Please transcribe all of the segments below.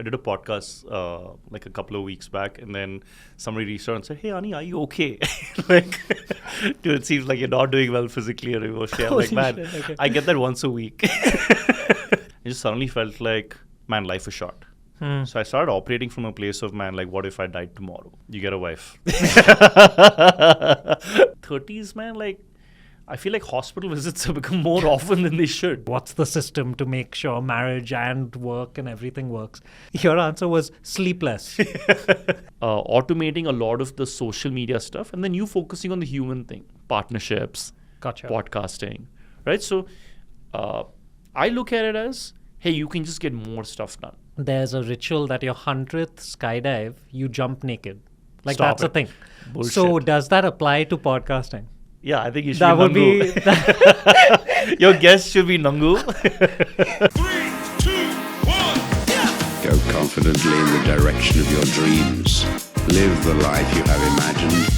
I did a podcast like a couple of weeks back, and then somebody reached out and said, "Hey, Ani, are you okay?" Like, dude, it seems like you're not doing well physically or emotionally. I'm like, man, okay. I get that once a week. It just suddenly felt like, man, life is short. So I started operating from a place of, man, like, what if I died tomorrow? You get a wife. 30s, man, like, I feel like hospital visits have become more often than they should. What's the system to make sure marriage and work and everything works? Your answer was sleepless. Automating a lot of the social media stuff, and then you focusing on the human thing, partnerships, Gotcha. podcasting, right? So I look at it as, hey, you can just get more stuff done. There's a ritual that your 100th skydive, you jump naked. Like, Stop that's it. a thing. Bullshit. So does that apply to podcasting? Yeah, I think you should That be would Nangu. be... Your guest should be Nangu. 3, 2, 1. Go confidently in the direction of your dreams. Live the life you have imagined.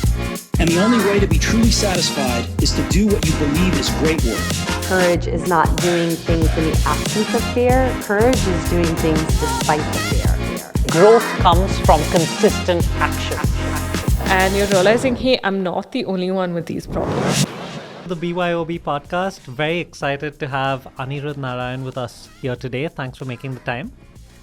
And the only way to be truly satisfied is to do what you believe is great work. Courage is not doing things in the absence of fear. Courage is doing things despite the fear. Growth comes from consistent action. And you're realizing, hey, I'm not the only one with these problems. The BYOB podcast, very excited to have Anirudh Narayan with us here today. Thanks for making the time.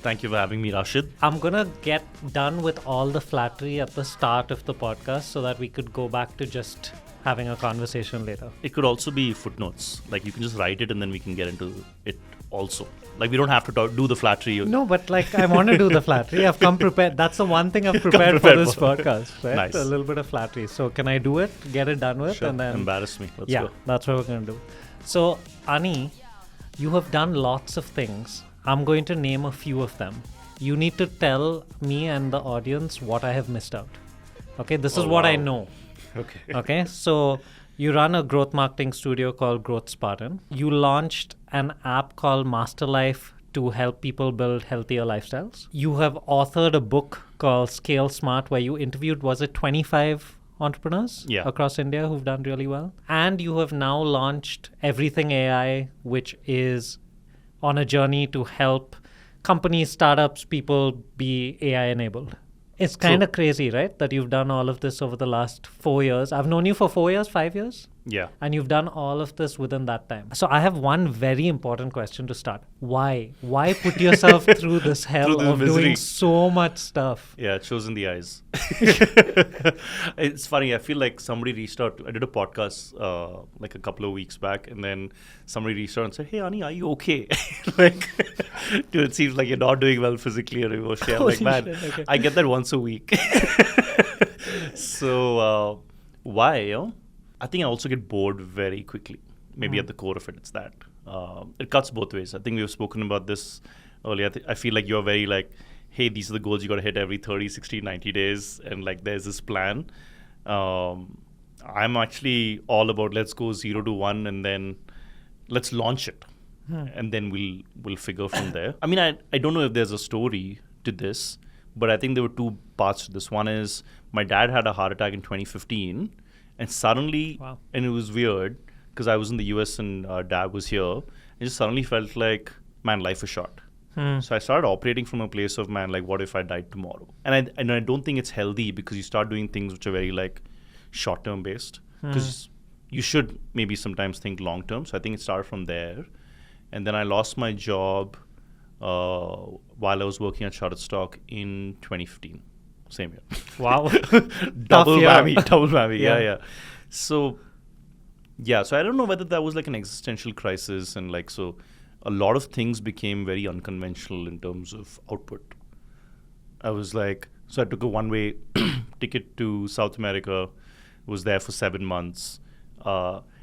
Thank you for having me, Rashid. I'm going to get done with all the flattery at the start of the podcast so that we could go back to just having a conversation later. It could also be footnotes. Like, you can just write it and then we can get into it also. Like, we don't have to do the flattery. No, but like, I want to do the flattery. I've come prepared. That's the one thing I've prepared for this podcast, right? Nice. A little bit of flattery. So can I do it, get it done with? Sure. And then Embarrass me. Let's yeah, go. that's what we're going to do. So, Ani, you have done lots of things. I'm going to name a few of them. You need to tell me and the audience what I have missed out. Okay, this is what I know. Okay. Okay, so you run a growth marketing studio called Growth Spartan. You launched an app called Master Life to help people build healthier lifestyles. You have authored a book called Scale Smart where you interviewed, was it 25 entrepreneurs across India who've done really well? And you have now launched Everything AI, which is on a journey to help companies, startups, people be AI enabled. It's kind of crazy, right? That you've done all of this over the last 4 years. I've known you for 4 years, 5 years. Yeah. And you've done all of this within that time. So I have one very important question to start. Why? Why put yourself through this hell Through the of misery. doing so much stuff? Yeah, it shows in the eyes. It's funny. I feel like somebody reached out. I did a podcast like a couple of weeks back, and then somebody reached out and said, "Hey, Ani, are you okay?" Like, dude, it seems like you're not doing well physically or emotionally. I'm like, man, okay. I get that once a week. So why? I think I also get bored very quickly. Maybe at the core of it, it's that. It cuts both ways. I think we've spoken about this earlier. I feel like you're very like, hey, these are the goals you got to hit every 30, 60, 90 days. And like, there's this plan. I'm actually all about let's go 0 to 1 and then let's launch it. And then we'll figure from there. I mean, I don't know if there's a story to this, but I think there were two parts to this. One is my dad had a heart attack in 2015. And suddenly, and it was weird because I was in the US and dad was here. It just suddenly felt like, man, life is short. So I started operating from a place of, man, like, what if I died tomorrow? And I don't think it's healthy because you start doing things which are very like short-term based. Because you should maybe sometimes think long-term. So I think it started from there. And then I lost my job while I was working at Shutterstock in 2015. Same year. Wow. Double year. whammy. Yeah. So I don't know whether that was like an existential crisis, and like, so a lot of things became very unconventional in terms of output. I was like, so I took a one-way ticket to South America, was there for 7 months.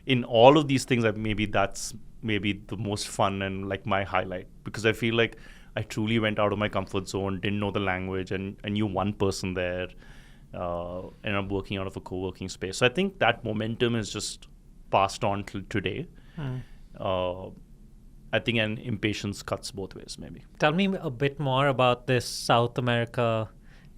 In all of these things, that's maybe the most fun and like my highlight, because I feel like I truly went out of my comfort zone, didn't know the language, and I knew one person there. Ended up working out of a co-working space. So I think that momentum is just passed on till today. I think an impatience cuts both ways, maybe. Tell me a bit more about this South America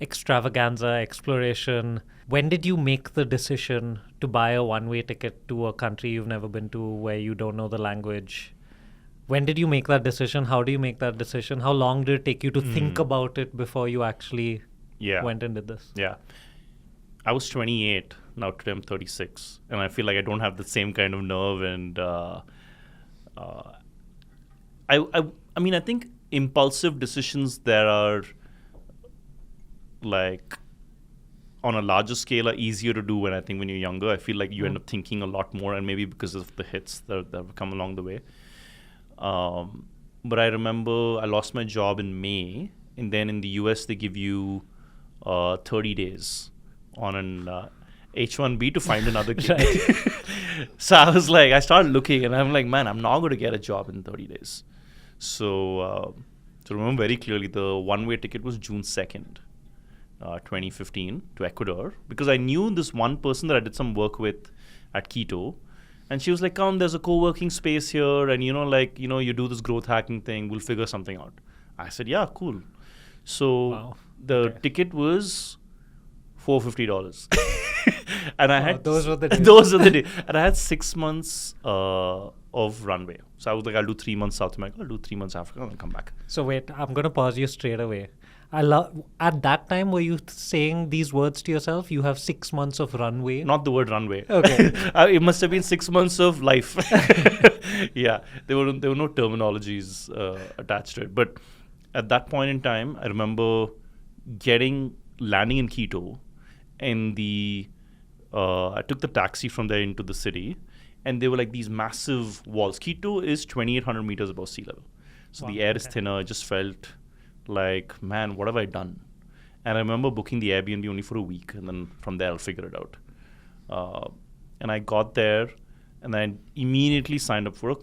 extravaganza, exploration. When did you make the decision to buy a one-way ticket to a country you've never been to, where you don't know the language, When did you make that decision? How do you make that decision? How long did it take you to think about it before you actually went and did this? Yeah. I was 28. Now today I'm 36. And I feel like I don't have the same kind of nerve. And I mean, I think impulsive decisions that are like on a larger scale are easier to do when you're younger. I feel like you end up thinking a lot more, and maybe because of the hits that have come along the way. But I remember I lost my job in May, and then in the US they give you 30 days on an H-1B to find another gig. So I was like, I started looking, and I'm like, man, I'm not going to get a job in 30 days. So to remember very clearly, the one-way ticket was June 2nd, 2015 to Ecuador, because I knew this one person that I did some work with at Quito. And she was like, come, there's a co-working space here. And, you do this growth hacking thing. We'll figure something out. I said, yeah, cool. So the ticket was $450. And I had those were the days. Those were the days. And I had 6 months of runway. So I was like, I'll do 3 months South America, I'll do 3 months Africa, and then come back. So wait, I'm going to pause you straight away. At that time, were you saying these words to yourself? You have 6 months of runway? Not the word runway. Okay. It must have been 6 months of life. Yeah, there were no terminologies attached to it. But at that point in time, I remember landing in Quito, and I took the taxi from there into the city, and there were like these massive walls. Quito is 2,800 meters above sea level. So the air is thinner. I just felt like, man, what have I done? And I remember booking the Airbnb only for a week, and then from there I'll figure it out. And I got there, and I immediately signed up for a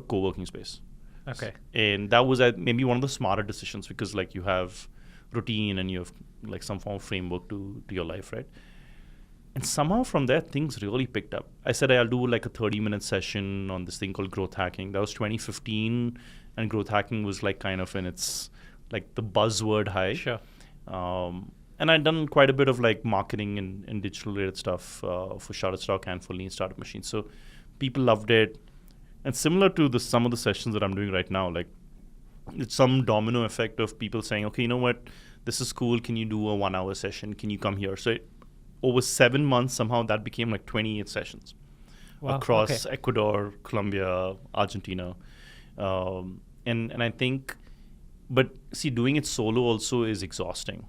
co-working space. Okay. And that was maybe one of the smarter decisions, because like you have routine and you have like some form of framework to your life, right? And somehow from there things really picked up. I said I'll do like a 30-minute session on this thing called growth hacking. That was 2015, and growth hacking was like kind of in its like the buzzword high. Sure. And I'd done quite a bit of like marketing and digital related stuff for Shutterstock and for Lean Startup Machine. So people loved it. And similar to some of the sessions that I'm doing right now, like it's some domino effect of people saying, okay, you know what, this is cool. Can you do a 1 hour session? Can you come here? So over 7 months, somehow that became like 28 sessions across Ecuador, Colombia, Argentina. And I think, but see, doing it solo also is exhausting.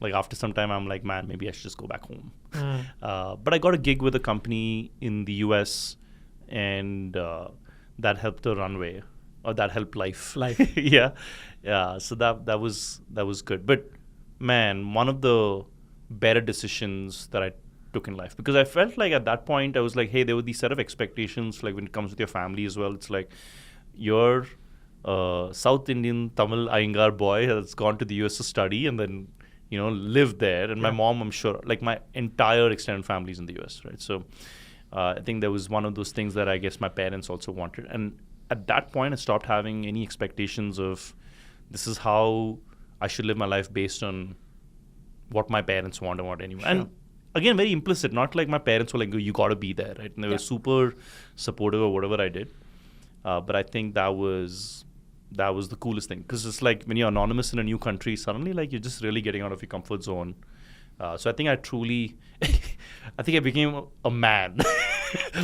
Like after some time, I'm like, man, maybe I should just go back home. But I got a gig with a company in the US, and that helped the runway, or that helped life. Yeah. So that was good. But man, one of the better decisions that I took in life, because I felt like at that point I was like, hey, there were these set of expectations, like when it comes with your family as well. It's like you're South Indian Tamil Iyengar boy that's gone to the US to study and then live there. And my mom, I'm sure, like my entire extended family is in the US, right? So I think there was one of those things that I guess my parents also wanted. And at that point, I stopped having any expectations of this is how I should live my life based on what my parents want and what anyone. Sure. And again, very implicit, not like my parents were like, you got to be there, right? And they were super supportive of whatever I did. But I think that was the coolest thing, because it's like when you're anonymous in a new country, suddenly like you're just really getting out of your comfort zone. So I think I became a man,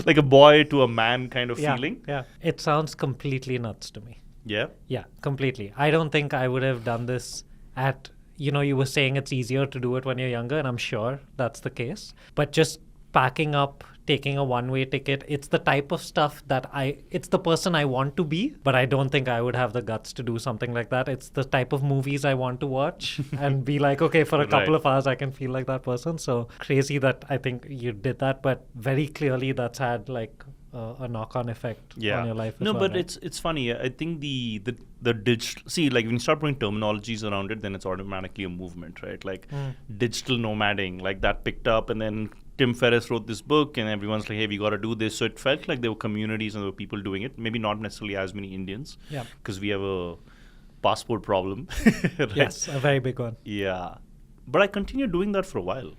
like a boy to a man kind of feeling. Yeah, it sounds completely nuts to me. Yeah? Yeah, completely. I don't think I would have done this at, you were saying it's easier to do it when you're younger, and I'm sure that's the case. But just packing up, taking a one-way ticket, it's the type of stuff that it's the person I want to be, but I don't think I would have the guts to do something like that. It's the type of movies I want to watch and be like, okay, for a couple of hours I can feel like that person. So crazy that I think you did that, but very clearly that's had like a knock-on effect on your life as well. No, but it's funny. I think the digital, see, like when you start putting terminologies around it, then it's automatically a movement, right? Like digital nomading, like that picked up, and then Tim Ferriss wrote this book, and everyone's like, hey, we got to do this. So it felt like there were communities and there were people doing it. Maybe not necessarily as many Indians, because we have a passport problem. Right? Yes, a very big one. Yeah. But I continued doing that for a while.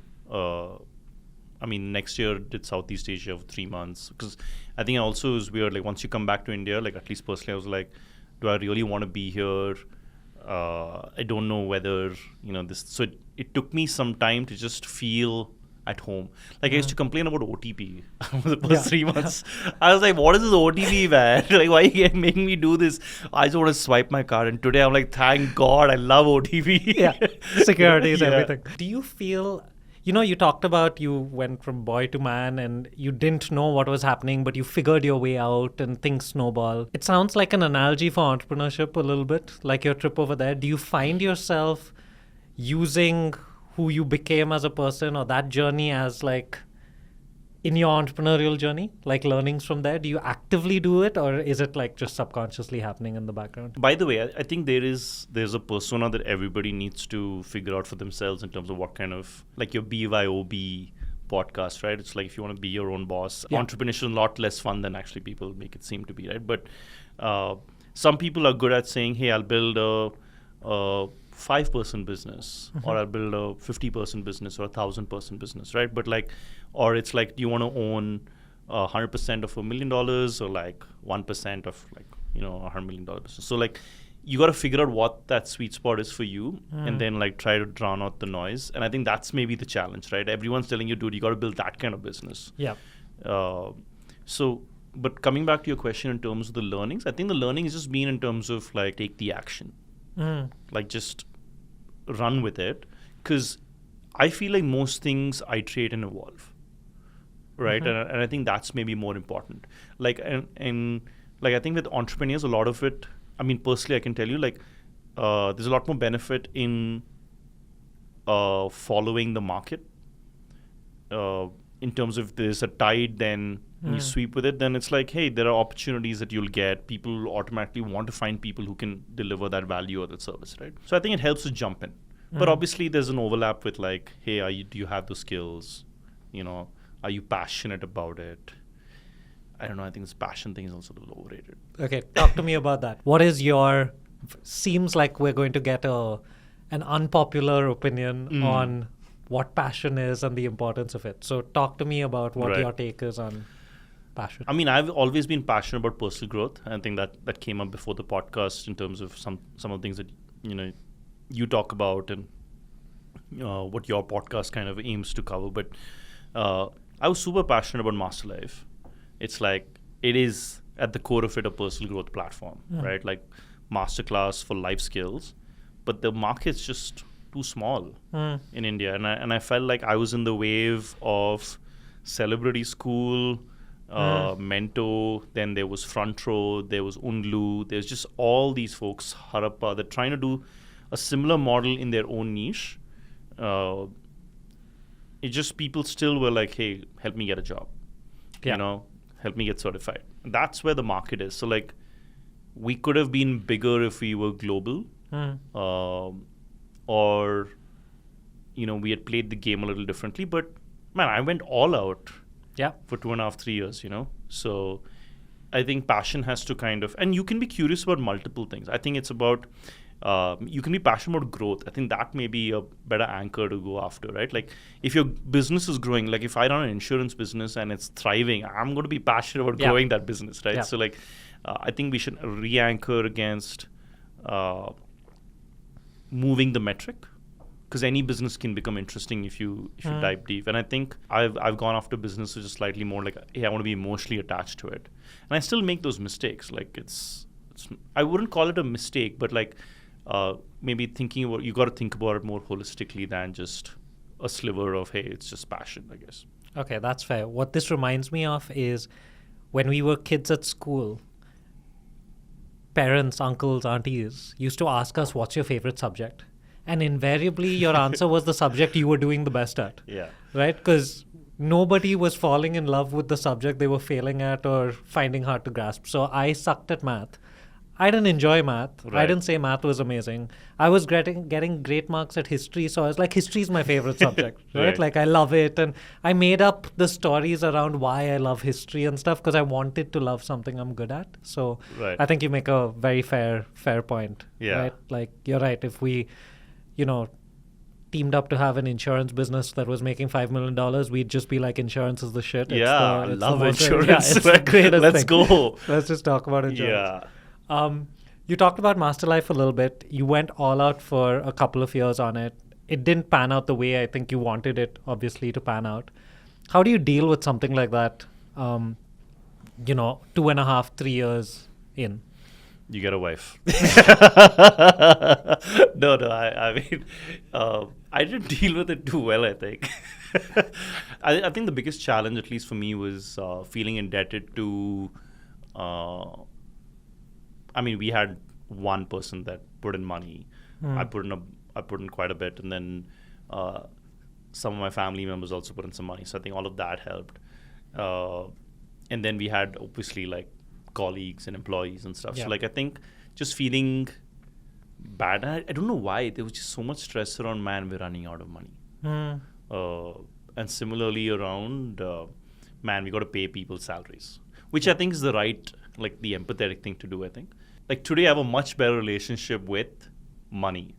I mean, next year did Southeast Asia for 3 months. Because I think also is weird. Like once you come back to India, like at least personally, I was like, do I really want to be here? I don't know whether, this. So it took me some time to just feel at home. Like I used to complain about OTP for the first 3 months. I was like, what is this OTP, man? Like, why are you making me do this? I just want to swipe my card. And today I'm like, thank God, I love OTP. Yeah, security is Yeah. everything. Do you feel, you talked about you went from boy to man and you didn't know what was happening, but you figured your way out and things snowball. It sounds like an analogy for entrepreneurship a little bit, like your trip over there. Do you find yourself using who you became as a person or that journey as like in your entrepreneurial journey, like learnings from there? Do you actively do it or is it like just subconsciously happening in the background? By the way, I think there's a persona that everybody needs to figure out for themselves in terms of what kind of, like your BYOB podcast, right? It's like if you want to be your own boss, entrepreneurship is a lot less fun than actually people make it seem to be, right? But some people are good at saying, hey, I'll build a 5-person business or I'll build a 50-person business or a 1,000-person business, right? But like, or it's like, do you want to own 100% of $1 million or like 1% of like, $100 million business? So like, you got to figure out what that sweet spot is for you and then like try to drown out the noise. And I think that's maybe the challenge, right? Everyone's telling you, dude, you got to build that kind of business. Yeah. But coming back to your question in terms of the learnings, I think the learning has just been in terms of like, take the action. Like just run with it, because I feel like most things iterate and evolve, right? And I think that's maybe more important. Like and like I think with entrepreneurs, a lot of it. I mean, personally, I can tell you like there's a lot more benefit in following the market. In terms of there's a tide, then you sweep with it, then it's like, hey, there are opportunities that you'll get. People automatically want to find people who can deliver that value or that service, right? So I think it helps to jump in. But obviously there's an overlap with like, hey, do you have the skills? Are you passionate about it? I don't know. I think this passion thing is also a little overrated. Okay, talk to me about that. What is your, seems like we're going to get an unpopular opinion on what passion is and the importance of it. So talk to me about what your take is on passion. I mean, I've always been passionate about personal growth. I think that came up before the podcast in terms of some of the things that, you talk about and what your podcast kind of aims to cover. But I was super passionate about Master Life. It's like, it is at the core of it a personal growth platform, right? Like masterclass for life skills. But the market's just too small in India, and I felt like I was in the wave of Celebrity School, Mento, then there was Front Row, there was Unlu, there's just all these folks, Harappa, they're trying to do a similar model in their own niche. It just, people still were like, hey, help me get a job, help me get certified. And that's where the market is. So like, we could have been bigger if we were global. Or, we had played the game a little differently. But, man, I went all out for 2.5, 3 years, So I think passion has to kind of... And you can be curious about multiple things. I think it's about... you can be passionate about growth. I think that may be a better anchor to go after, right? Like, if your business is growing, like if I run an insurance business and it's thriving, I'm going to be passionate about growing that business, right? So, like, I think we should re-anchor against... moving the metric, because any business can become interesting if you dive deep. And I think I've gone after business which is slightly more like, hey, I want to be emotionally attached to it, and I still make those mistakes. Like it's I wouldn't call it a mistake, but like maybe thinking about, you got to think about it more holistically than just a sliver of, hey, it's just passion, I guess. Okay, that's fair. What this reminds me of is when we were kids at school, parents, uncles, aunties used to ask us, what's your favorite subject? And invariably your answer was the subject you were doing the best at. Yeah. Right? Because nobody was falling in love with the subject they were failing at or finding hard to grasp. So I sucked at math. I didn't enjoy math. Right. I didn't say math was amazing. I was getting great marks at history, so I was like, history is my favorite subject, right? Like, I love it. And I made up the stories around why I love history and stuff because I wanted to love something I'm good at. So I think you make a very fair point, right? Like, you're right. If we, teamed up to have an insurance business that was making $5 million, we'd just be like, insurance is the shit. Yeah, I it's love the most- insurance. Yeah, it's the greatest Let's thing. go. Let's just talk about insurance. Yeah. You talked about Master Life a little bit. You went all out for a couple of years on it. It didn't pan out the way I think you wanted it, obviously, to pan out. How do you deal with something like that, 2.5, 3 years in? You get a wife. No, I mean, I didn't deal with it too well, I think. I think the biggest challenge, at least for me, was feeling indebted to, we had one person that put in money. I put in quite a bit, and then some of my family members also put in some money. So I think all of that helped. And then we had, obviously, like, colleagues and employees and stuff. Yeah. So, like, I think just feeling bad. I don't know why. There was just so much stress around, man, we're running out of money. And similarly around, man, we got to pay people's salaries, which I think is the empathetic thing to do, I think. Like, today I have a much better relationship with money,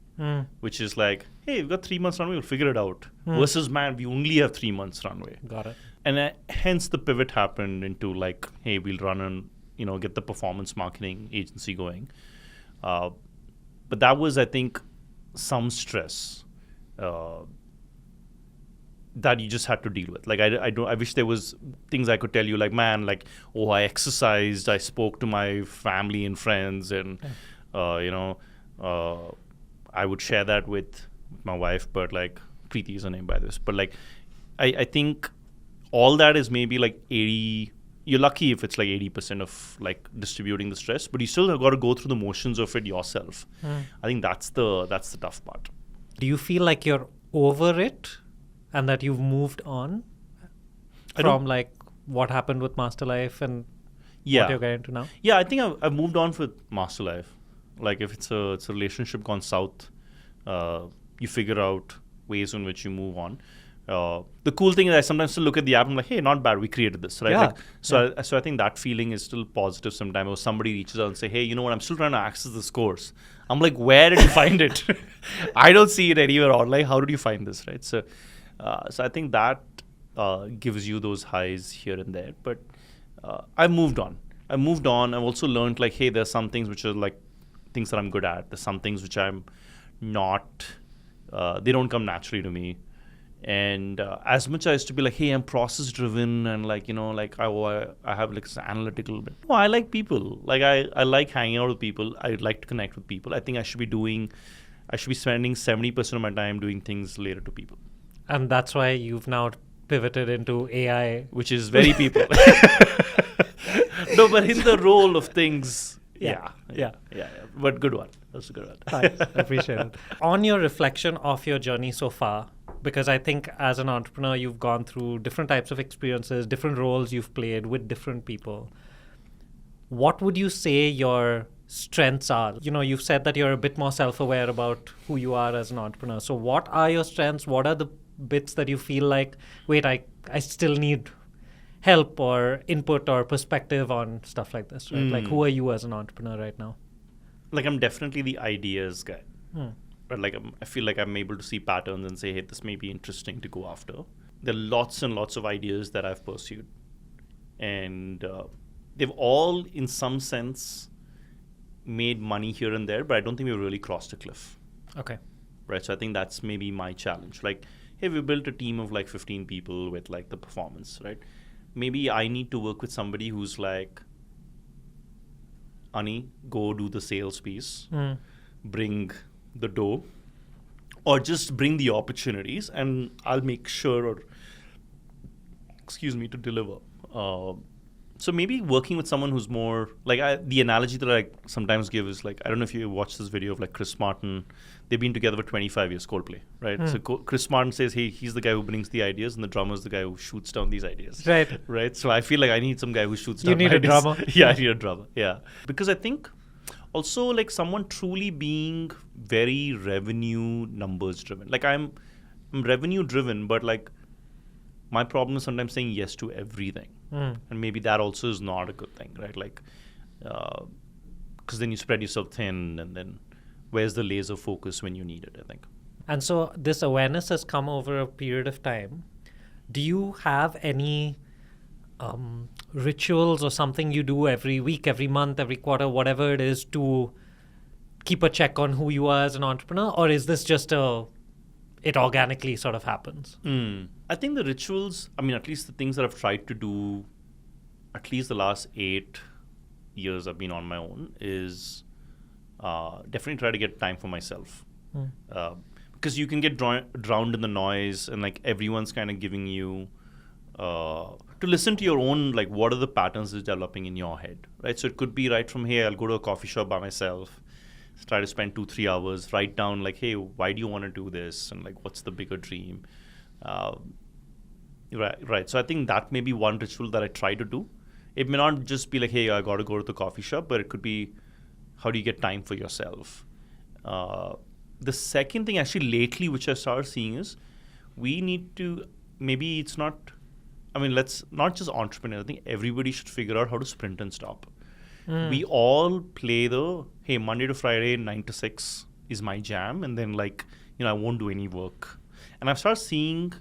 which is like, hey, we've got 3 months runway, we'll figure it out. Versus, man, we only have 3 months runway. Got it. And hence the pivot happened into like, hey, we'll run and, get the performance marketing agency going. But that was, I think, some stress that you just had to deal with. Like, I wish there was things I could tell you, like, man, like, oh, I exercised, I spoke to my family and friends, and, I would share that with my wife, but, like, Preeti is her name, by this. But, like, I think all that is maybe, like, 80... You're lucky if it's, like, 80% of, like, distributing the stress, but you still have got to go through the motions of it yourself. I think that's the tough part. Do you feel like you're over it and that you've moved on from like what happened with Master Life and what you're getting to now? Yeah, I think I've moved on with Master Life. Like, if it's a relationship gone south, you figure out ways in which you move on. The cool thing is I sometimes still look at the app and I'm like, hey, not bad, we created this, right? Yeah. So I think that feeling is still positive sometimes. Or somebody reaches out and say, hey, you know what, I'm still trying to access this course. I'm like, where did you find it? I don't see it anywhere online. How did you find this, right? So I think that gives you those highs here and there. But I've moved on. I've also learned, like, hey, there's some things which are like things that I'm good at. There's some things which I'm not, they don't come naturally to me. And as much as I used to be like, hey, I'm process driven and like, I have like this analytical bit. No, I like people. Like, I like hanging out with people. I like to connect with people. I think I should be spending 70% of my time doing things related to people. And that's why you've now pivoted into AI. Which is very people. No, but in the role of things. Yeah. But good one. That's a good one. Thanks. I appreciate it. On your reflection of your journey so far, because I think as an entrepreneur, you've gone through different types of experiences, different roles you've played with different people. What would you say your strengths are? You've said that you're a bit more self-aware about who you are as an entrepreneur. So what are your strengths? What are the bits that you feel like, wait, I still need help or input or perspective on stuff like this, right? Like, who are you as an entrepreneur right now? Like, I'm definitely the ideas guy. But like, I feel like I'm able to see patterns and say, hey, this may be interesting to go after. There are lots and lots of ideas that I've pursued. And they've all, in some sense, made money here and there, but I don't think we've really crossed a cliff. Okay. Right, so I think that's maybe my challenge. Like, hey, we built a team of like 15 people with like the performance, right? Maybe I need to work with somebody who's like, Ani, go do the sales piece, bring the dough, or just bring the opportunities, and I'll make sure, to deliver. So maybe working with someone who's more, like, the analogy that I sometimes give is like, I don't know if you watched this video of like Chris Spartan. They've been together for 25 years, Coldplay, right? So Chris Spartan says, hey, he's the guy who brings the ideas, and the drummer's the guy who shoots down these ideas. Right. So I feel like I need some guy who shoots down ideas. You need a drummer. Yeah, I need a drummer. Yeah. Because I think also like someone truly being very revenue numbers driven. Like, I'm revenue driven, but like my problem is sometimes saying yes to everything. And maybe that also is not a good thing, right? Like, because then you spread yourself thin, and then where's the laser focus when you need it, I think. And so this awareness has come over a period of time. Do you have any rituals or something you do every week, every month, every quarter, whatever it is, to keep a check on who you are as an entrepreneur? Or is this just it organically sort of happens? I think the rituals, I mean, at least the things that I've tried to do, at least the last 8 years I've been on my own, is definitely try to get time for myself. Because you can get drowned in the noise, and like everyone's kind of giving you to listen to your own, like what are the patterns that's developing in your head, right? So it could be right from here, I'll go to a coffee shop by myself, try to spend 2-3 hours, write down like, hey, why do you want to do this? And like, what's the bigger dream? Right. So I think that may be one ritual that I try to do. It may not just be like, hey, I got to go to the coffee shop, but it could be, how do you get time for yourself? The second thing actually lately, which I started seeing, is we need to, maybe it's not, I mean, let's not just entrepreneurs, I think everybody should figure out how to sprint and stop. We all play hey, Monday to Friday, 9 to 6 is my jam. And then like, I won't do any work. And I've started seeing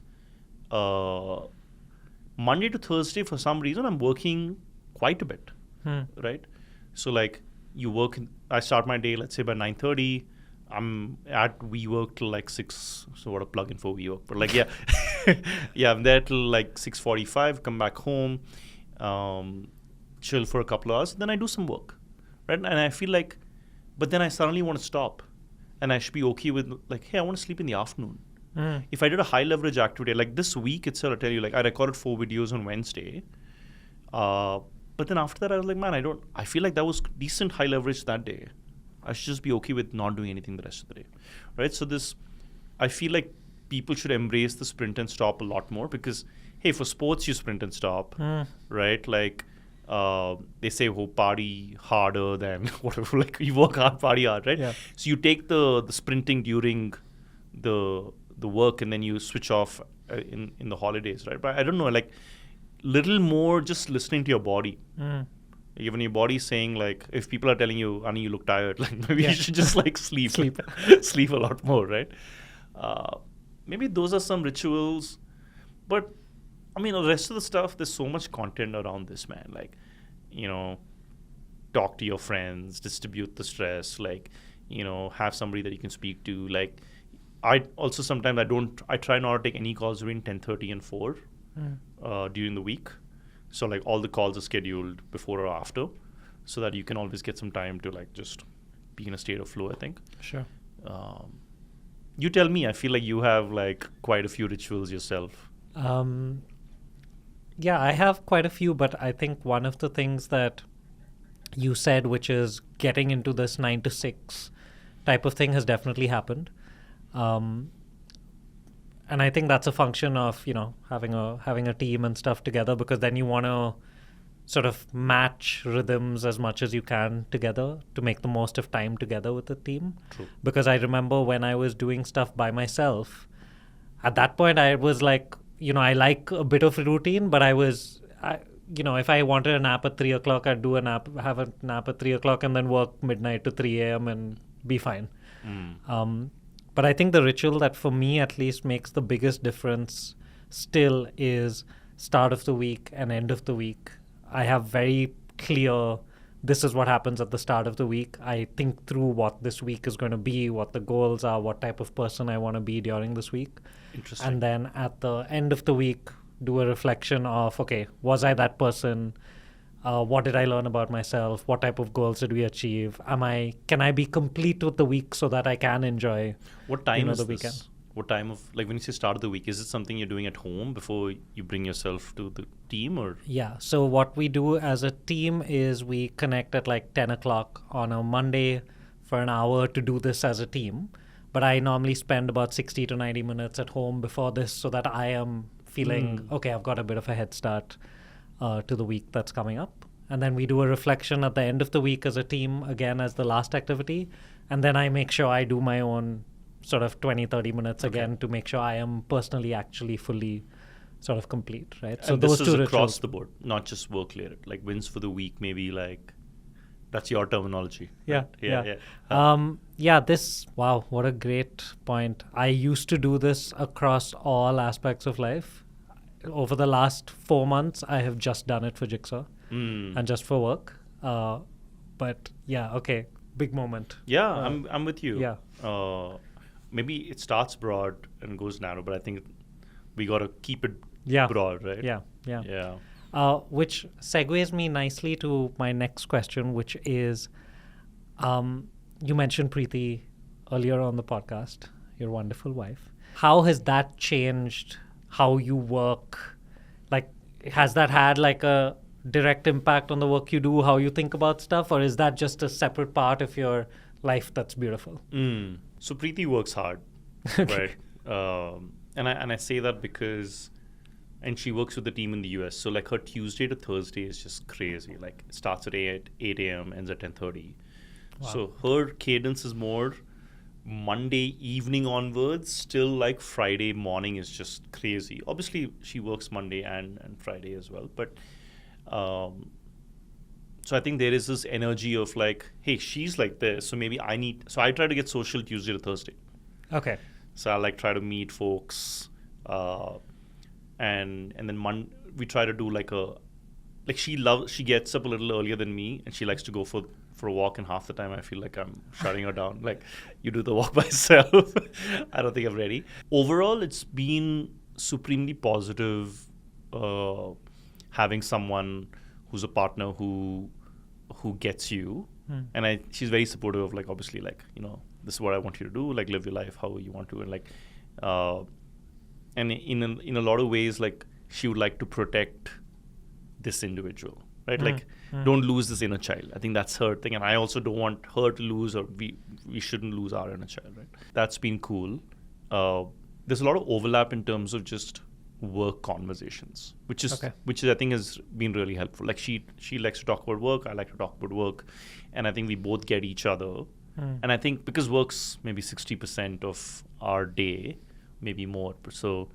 Monday to Thursday, for some reason, I'm working quite a bit, right? So like I start my day, let's say by 9:30, I'm at WeWork till like 6, so what a plug-in for WeWork. But like, yeah, I'm there till like 6:45, come back home, chill for a couple of hours, then I do some work, right? And I feel like, but then I suddenly want to stop, and I should be okay with like, hey, I want to sleep in the afternoon. If I did a high leverage activity, like this week itself, I'll tell you, like I recorded 4 videos on Wednesday, but then after that I was like, man, I feel like that was decent high leverage that day. I should just be okay with not doing anything the rest of the day, right? So I feel like people should embrace the sprint and stop a lot more, because, hey, for sports you sprint and stop, right? Like they say, party harder than whatever, like you work hard, party hard, right? Yeah. So you take the sprinting during the work, and then you switch off in the holidays, right? But I don't know, like little more just listening to your body. Even your body saying, like, if people are telling you, Ani, you look tired, like maybe you should just like sleep sleep a lot more, right? Maybe those are some rituals. But I mean, the rest of the stuff, there's so much content around this, man. Like, talk to your friends, distribute the stress, like, have somebody that you can speak to. Like, I also sometimes I try not to take any calls between 10:30 and 4 during the week. So like all the calls are scheduled before or after, so that you can always get some time to like just be in a state of flow, I think. Sure. You tell me, I feel like you have like quite a few rituals yourself. Yeah, I have quite a few, but I think one of the things that you said, which is getting into this 9 to 6 type of thing, has definitely happened. And I think that's a function of, having a team and stuff together, because then you want to sort of match rhythms as much as you can together to make the most of time together with the team. True. Because I remember when I was doing stuff by myself, at that point I was like, I like a bit of routine, but if I wanted a nap at 3 o'clock, I'd have a nap at 3 o'clock and then work midnight to 3 a.m. and be fine. But I think the ritual that for me at least makes the biggest difference still is start of the week and end of the week. I have very clear, this is what happens at the start of the week. I think through what this week is going to be, what the goals are, what type of person I want to be during this week. Interesting. And then at the end of the week, do a reflection of, okay, was I that person? What did I learn about myself? What type of goals did we achieve? Can I be complete with the week so that I can enjoy what time is the this? weekend? What time of, like when you say start of the week, is it something you're doing at home before you bring yourself to the team, or? Yeah, so what we do as a team is we connect at like 10 o'clock on a Monday for an hour to do this as a team. But I normally spend about 60 to 90 minutes at home before this, so that I am feeling, okay, I've got a bit of a head start to the week that's coming up. And then we do a reflection at the end of the week as a team, again, as the last activity. And then I make sure I do my own sort of 20, 30 minutes again to make sure I am personally actually fully sort of complete, right? So and those this is across the board, not just work related, like wins for the week, maybe like That's your terminology. Yeah, right? Yeah. Wow, what a great point. I used to do this across all aspects of life. Over the last 4 months, I have just done it for Jigsaw and just for work. But yeah, okay, big moment. Yeah, I'm with you. Yeah. Maybe it starts broad and goes narrow, but I think we got to keep it broad, right? Yeah. Which segues me nicely to my next question, which is, you mentioned Preeti earlier on the podcast, your wonderful wife. How has that changed how you work? Like, has that had like a direct impact on the work you do, how you think about stuff, or is that just a separate part of your life that's beautiful? So Preeti works hard, right? And I say that because, and she works with the team in the US. So like her Tuesday to Thursday is just crazy. Like it starts at 8 a.m., ends at 10:30. Wow. So her cadence is more Monday evening onwards, till like Friday morning is just crazy. Obviously, she works Monday and Friday as well. But so I think there is this energy of like, hey, she's like this, so maybe so I try to get social Tuesday to Thursday. Okay. So I like try to meet folks, and then we try to do like she gets up a little earlier than me, and she likes to go for a walk, and half the time I feel like I'm shutting her down. Like, you do the walk by yourself. I don't think I'm ready. Overall, it's been supremely positive having someone who's a partner who gets you, and she's very supportive of like, obviously, like, you know, this is what I want you to do, like live your life how you want to, and like and in a lot of ways, like, she would like to protect this individual, right? Like, don't lose this inner child. I think that's her thing, and I also don't want her to lose, or we shouldn't lose our inner child, right? That's been cool. There's a lot of overlap in terms of just work conversations, which is I think has been really helpful. Like, she likes to talk about work, I like to talk about work, and I think we both get each other. And I think because work's maybe 60% of our day, maybe more, so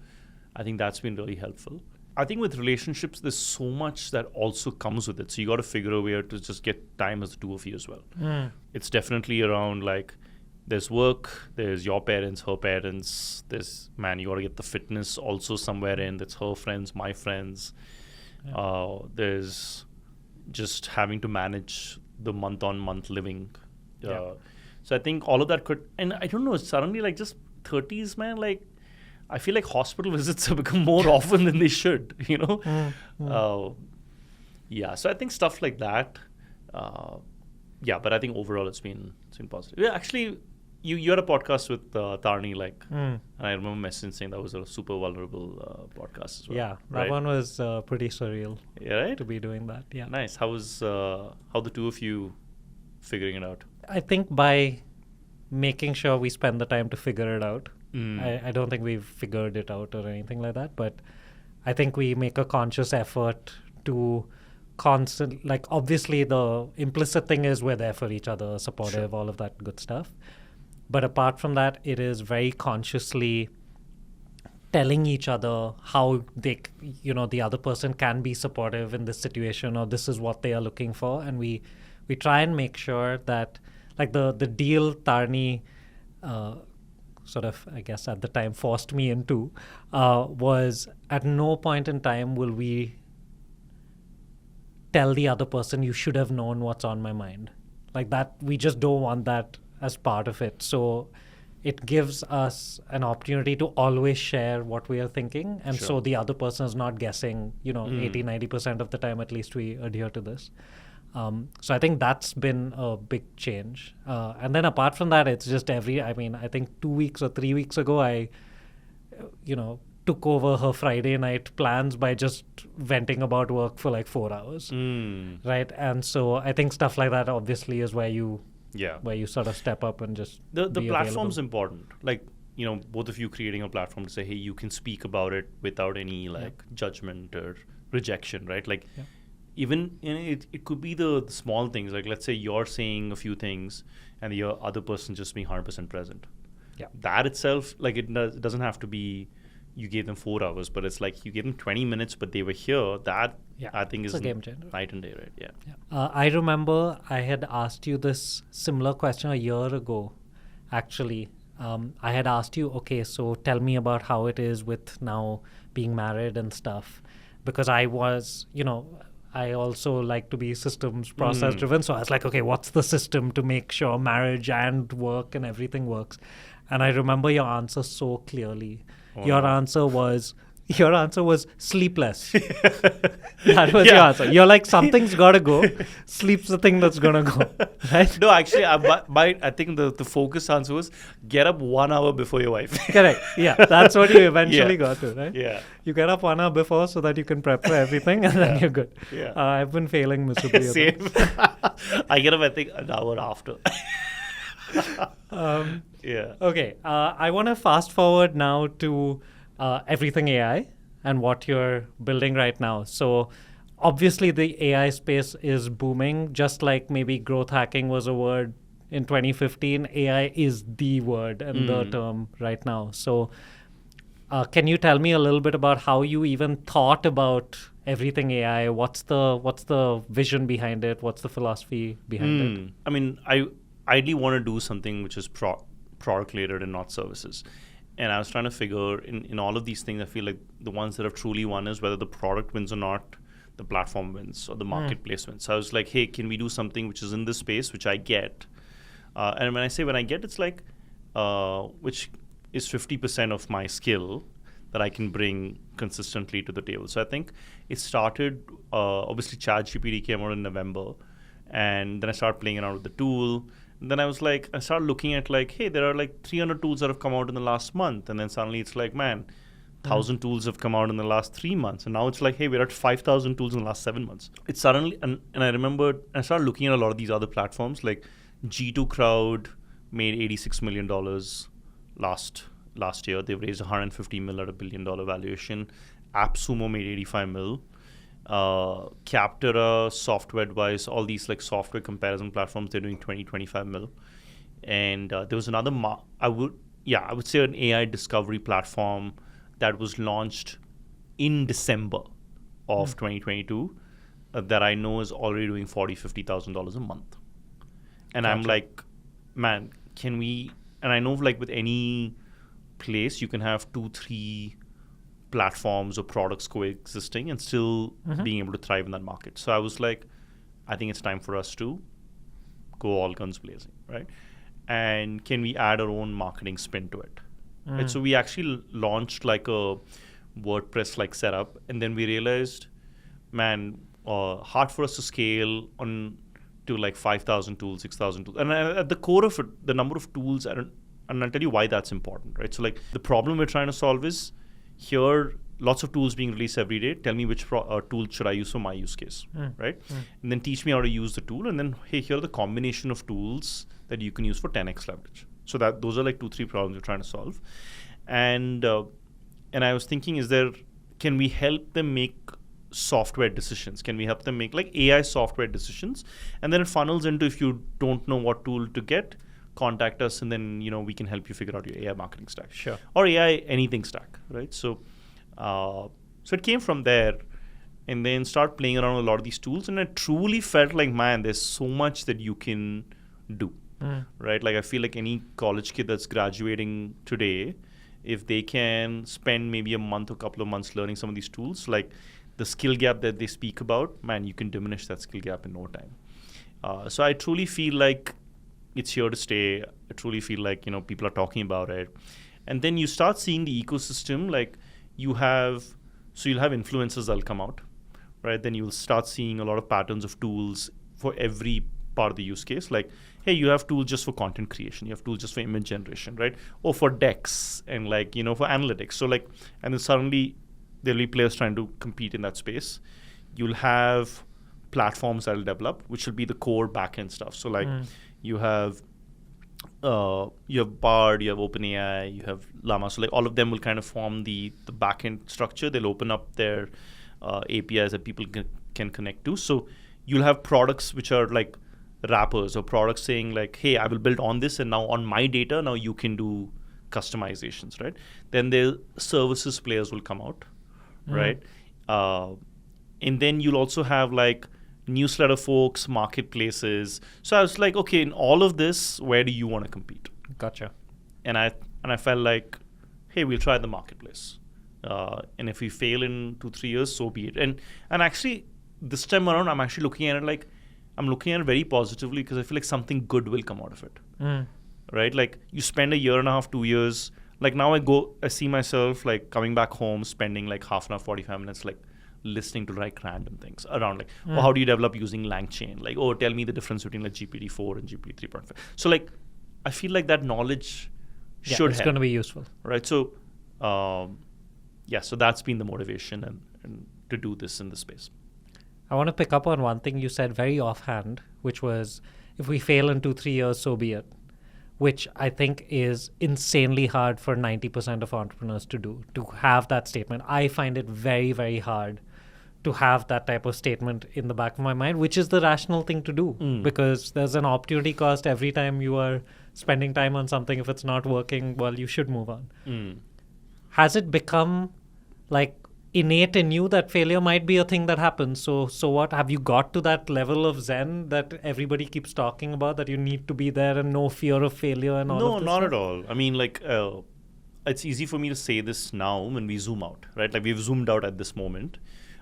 I think that's been really helpful. I think with relationships, there's so much that also comes with it. So you got to figure a way to just get time as the two of you as well. It's definitely around like, there's work, there's your parents, her parents, there's, man, you got to get the fitness also somewhere in. That's her friends, my friends. There's just having to manage the month-on-month living. So I think all of that could, and I don't know, suddenly like just 30s, man, like, I feel like hospital visits have become more often than they should, you know? So I think stuff like that. But I think overall it's been positive. Yeah, actually, you had a podcast with Tarni, like, and I remember messaging saying that was a super vulnerable podcast as well. Yeah, right? That one was pretty surreal. Yeah, right? To be doing that. Yeah. Nice. How the two of you figuring it out? I think by making sure we spend the time to figure it out. I don't think we've figured it out or anything like that, but I think we make a conscious effort to like, obviously the implicit thing is we're there for each other, supportive, all of that good stuff. But apart from that, it is very consciously telling each other how they, you know, the other person can be supportive in this situation, or this is what they are looking for. And we try and make sure that, like, the deal Tarni sort of, I guess at the time, forced me into was, at no point in time will we tell the other person, you should have known what's on my mind. Like that, we just don't want that as part of it. So it gives us an opportunity to always share what we are thinking. And so the other person is not guessing, 80-90% of the time, at least we adhere to this. So I think that's been a big change. And then apart from that, it's just I think 2 weeks or 3 weeks ago, I, took over her Friday night plans by just venting about work for like 4 hours. Right. And so I think stuff like that obviously is where you sort of step up and just the platform's important. Like, both of you creating a platform to say, hey, you can speak about it without any judgment or rejection, right? Like, even it could be the small things. Like, let's say you're saying a few things and the other person just being 100% present. Yeah, that itself, like, it doesn't have to be you gave them 4 hours, but it's like you gave them 20 minutes, but they were here. That I think it's is a game changer. Night and day, right? Yeah. I remember I had asked you this similar question a year ago, actually. I had asked you, okay, so tell me about how it is with now being married and stuff. Because I was, I also like to be systems process driven. So I was like, okay, what's the system to make sure marriage and work and everything works? And I remember your answer so clearly. Your answer was sleepless. That was your answer. You're like, something's got to go. Sleep's the thing that's going to go. Right? No, actually, I think the focus answer was get up 1 hour before your wife. Correct. Yeah. That's what you eventually got to, right? Yeah. You get up 1 hour before so that you can prep for everything and then you're good. Yeah. I've been failing miserably. Same. I get up, I think, an hour after. Yeah. Okay. I want to fast forward now to everything AI and what you're building right now. So obviously the AI space is booming, just like maybe growth hacking was a word in 2015. AI is the word and the term right now. So can you tell me a little bit about how you even thought about everything AI? What's the vision behind it? What's the philosophy behind it? I mean, I ideally want to do something which is product related and not services. And I was trying to figure in all of these things, I feel like the ones that have truly won is whether the product wins or not, the platform wins or the marketplace wins. So I was like, hey, can we do something which is in this space, which I get? And when I get, it's like, which is 50% of my skill that I can bring consistently to the table. So I think it started, obviously ChatGPT came out in November, and then I started playing around with the tool. And then I started looking at like, hey, there are like 300 tools that have come out in the last month. And then suddenly it's like, man, 1,000 tools have come out in the last 3 months. And now it's like, hey, we're at 5,000 tools in the last 7 months. It's suddenly, and I remembered, I started looking at a lot of these other platforms, like G2 Crowd made $86 million last year. They've raised $150 million at $1 billion valuation. AppSumo made 85 mil. Captera, Software Advice, all these like software comparison platforms, they're doing 20-25 mil. And there was another, I would say an AI discovery platform that was launched in December of 2022 that I know is already doing $40,000-$50,000 a month. And I'm like, man, can we, and I know like with any place you can have 2-3 platforms or products coexisting and still being able to thrive in that market. So I was like, I think it's time for us to go all guns blazing, right? And can we add our own marketing spin to it? Right? So we actually launched like a WordPress like setup, and then we realized, man, hard for us to scale on to like 5,000 tools, 6,000 tools. And at the core of it, the number of tools, and I'll tell you why that's important, right? So like the problem we're trying to solve is, here, lots of tools being released every day. Tell me which tool should I use for my use case, right? And then teach me how to use the tool. And then, hey, here are the combination of tools that you can use for 10x leverage. So those are like 2-3 problems we're trying to solve. And I was thinking, can we help them make software decisions? Can we help them make like AI software decisions? And then it funnels into, if you don't know what tool to get, contact us, and then we can help you figure out your AI marketing stack, sure, or AI anything stack, right? So, so it came from there, and then start playing around with a lot of these tools, and I truly felt like, man, there's so much that you can do, right? Like I feel like any college kid that's graduating today, if they can spend maybe a month or couple of months learning some of these tools, like the skill gap that they speak about, man, you can diminish that skill gap in no time. So I truly feel like it's here to stay. I truly feel like, people are talking about it. And then you start seeing the ecosystem, like you'll have influencers that'll come out, right? Then you'll start seeing a lot of patterns of tools for every part of the use case. Like, hey, you have tools just for content creation. You have tools just for image generation, right? Or for decks and like, for analytics. So like, and then suddenly there'll be players trying to compete in that space. You'll have platforms that'll develop, which will be the core backend stuff. So like, you have Bard, you have OpenAI, you have Llama. So like all of them will kind of form the backend structure. They'll open up their APIs that people can connect to. So you'll have products which are like wrappers, or products saying like, hey, I will build on this, and now on my data, now you can do customizations, right? Then the services players will come out, right? And then you'll also have like newsletter folks, marketplaces. So I was like, okay, in all of this, where do you want to compete? Gotcha. And I felt like, hey, we'll try the marketplace. And if we fail in 2-3 years, so be it. And actually, this time around, I'm actually looking at it very positively, because I feel like something good will come out of it. Right? Like you spend a year and a half, 2 years. Like now I see myself like coming back home, spending like half an hour, 45 minutes, like listening to like random things around like, oh, how do you develop using LangChain? Like, oh, tell me the difference between like GPT-4 and GPT 3.5. So like, I feel like that knowledge should it's help. going to be useful. Right? So, so that's been the motivation and to do this in this space. I want to pick up on one thing you said very offhand, which was, if we fail in 2-3 years, so be it. Which I think is insanely hard for 90% of entrepreneurs to do, to have that statement. I find it very, very hard to have that type of statement in the back of my mind, which is the rational thing to do, because there's an opportunity cost every time you are spending time on something. If it's not working, well, you should move on. Has it become like innate in you that failure might be a thing that happens? So what? Have you got to that level of zen that everybody keeps talking about, that you need to be there and no fear of failure and all of this? No, not stuff? at all. I mean, like, it's easy for me to say this now when we zoom out, right? Like we've zoomed out at this moment.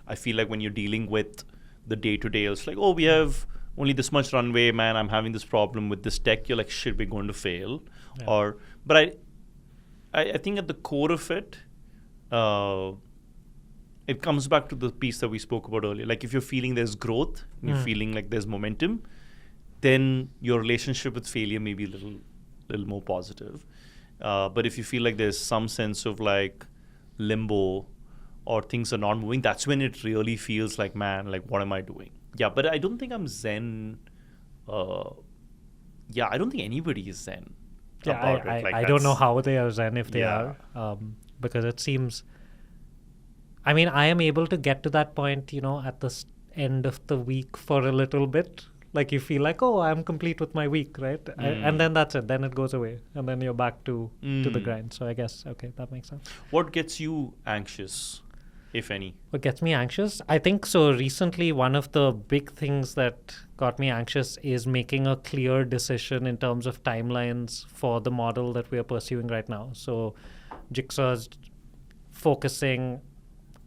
I feel like when you're dealing with the day-to-day, it's like, oh, we have only this much runway, man. I'm having this problem with this tech. You're like, shit, we're going to fail. Yeah. But I think at the core of it, it comes back to the piece that we spoke about earlier. Like if you're feeling there's growth, you're feeling like there's momentum, then your relationship with failure may be a little more positive. But if you feel like there's some sense of like limbo or things are not moving, that's when it really feels like, man, like what am I doing? Yeah, but I don't think I'm zen. I don't think anybody is zen. I don't know how they are zen if they are, because it seems... I mean, I am able to get to that point, at the end of the week for a little bit. Like you feel like, oh, I'm complete with my week, right? And then that's it. Then it goes away. And then you're back to the grind. So I guess, okay, that makes sense. What gets you anxious, if any? What gets me anxious? I think so. Recently, one of the big things that got me anxious is making a clear decision in terms of timelines for the model that we are pursuing right now. So Jigsaw's focusing,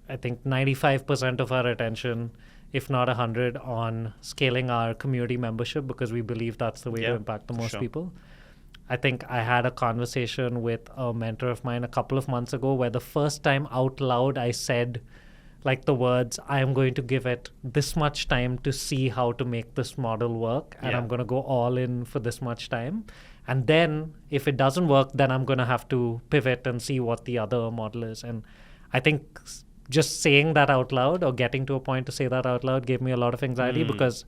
I think, 95% of our attention, if not 100, on scaling our community membership, because we believe that's the way to impact the most people. I think I had a conversation with a mentor of mine a couple of months ago where the first time out loud I said like the words, I am going to give it this much time to see how to make this model work, and I'm going to go all in for this much time. And then if it doesn't work, then I'm going to have to pivot and see what the other model is. And I think just saying that out loud, or getting to a point to say that out loud, gave me a lot of anxiety, because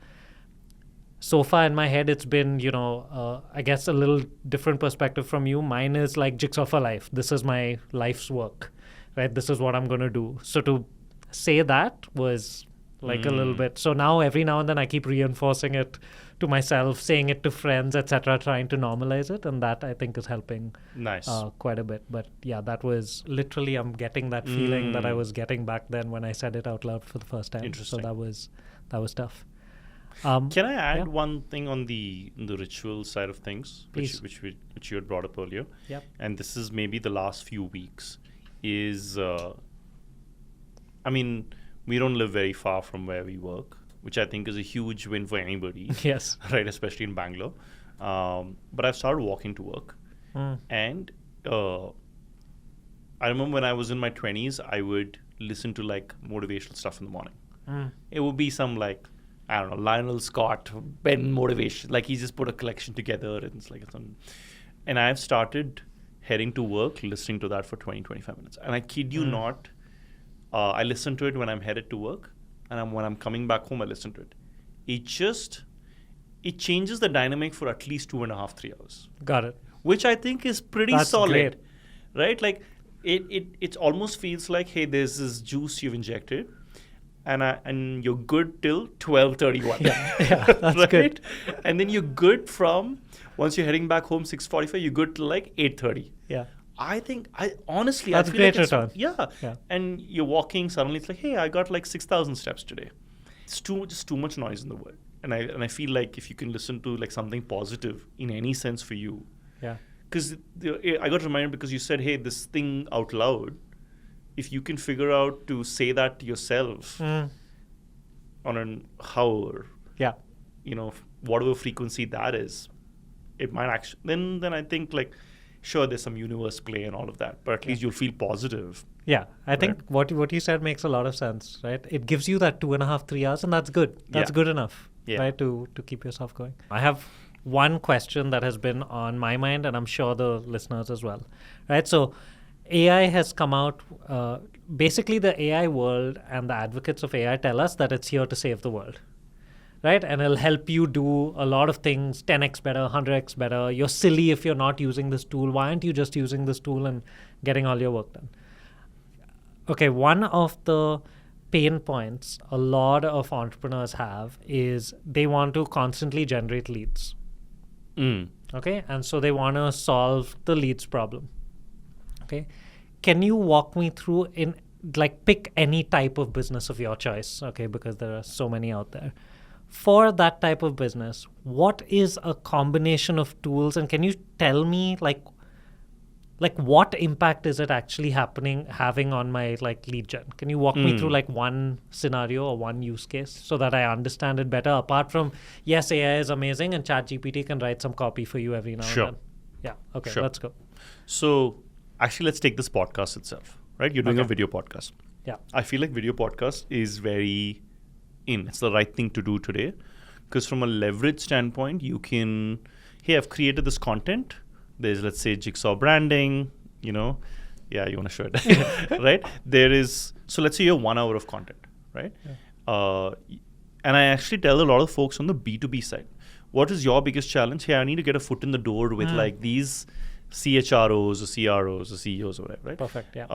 so far in my head, it's been, I guess a little different perspective from you. Mine is like Jigsaw for life. This is my life's work, right? This is what I'm going to do. So to say that was like a little bit. So now every now and then I keep reinforcing it to myself, saying it to friends, etc., trying to normalize it. And that I think is helping quite a bit. But yeah, that was literally, I'm getting that feeling that I was getting back then when I said it out loud for the first time. Interesting. So that was tough. Can I add one thing on the ritual side of things, which you had brought up earlier? Yep. And this is maybe the last few weeks. Is I mean, we don't live very far from where we work, which I think is a huge win for anybody. Yes. Right, especially in Bangalore. But I've started walking to work, and I remember when I was in my 20s, I would listen to like motivational stuff in the morning. It would be some like, I don't know, Lionel Scott, Ben motivation. Like he just put a collection together, and it's like and I've started heading to work, listening to that for 20-25 minutes. And I kid you not, I listen to it when I'm headed to work, and when I'm coming back home, I listen to it. It changes the dynamic for at least 2.5-3 hours. Got it. Which I think is pretty solid. Great. Right? Like it almost feels like, hey, there's this juice you've injected, and you're good till 12:31. Yeah, that's right? good. And then you're good from, once you're heading back home 6:45, you're good till like 8:30. Yeah. I think, honestly, That's I feel great like it's, return. yeah. And you're walking, suddenly it's like, hey, I got like 6,000 steps today. It's just too much noise in the world. And I feel like if you can listen to like something positive in any sense for you, Yeah. because I got reminded because you said, hey, this thing out loud, if you can figure out to say that to yourself on an hour, Yeah. whatever frequency that is, it might actually, then I think like, sure, there's some universe play and all of that, but at least you'll feel positive. Yeah, I think what you said makes a lot of sense, right? It gives you that 2.5, 3 hours, and that's good. That's good enough, right, to keep yourself going. I have one question that has been on my mind, and I'm sure the listeners as well, right? So AI has come out, basically the AI world and the advocates of AI tell us that it's here to save the world, right? And it'll help you do a lot of things 10x better, 100x better. You're silly if you're not using this tool. Why aren't you just using this tool and getting all your work done? Okay, one of the pain points a lot of entrepreneurs have is they want to constantly generate leads. Okay, and so they want to solve the leads problem. Okay, can you walk me through pick any type of business of your choice? Okay, because there are so many out there. For that type of business, what is a combination of tools, and can you tell me like what impact is it actually having on my lead gen? Can you walk me through one scenario or one use case so that I understand it better? Apart from, yes, AI is amazing and ChatGPT can write some copy for you every now and then. Yeah. Okay. Sure. Let's go. So actually, let's take this podcast itself. Right? You're doing a video podcast. Yeah. I feel like video podcast is very it's the right thing to do today, because from a leverage standpoint, you can, hey, I've created this content. There's, let's say, jigsaw branding, you want to show it, right? So let's say you have 1 hour of content, right? Yeah. And I actually tell a lot of folks on the B2B side, what is your biggest challenge? Hey, I need to get a foot in the door with these CHROs or CROs or CEOs or whatever, right? Perfect, yeah.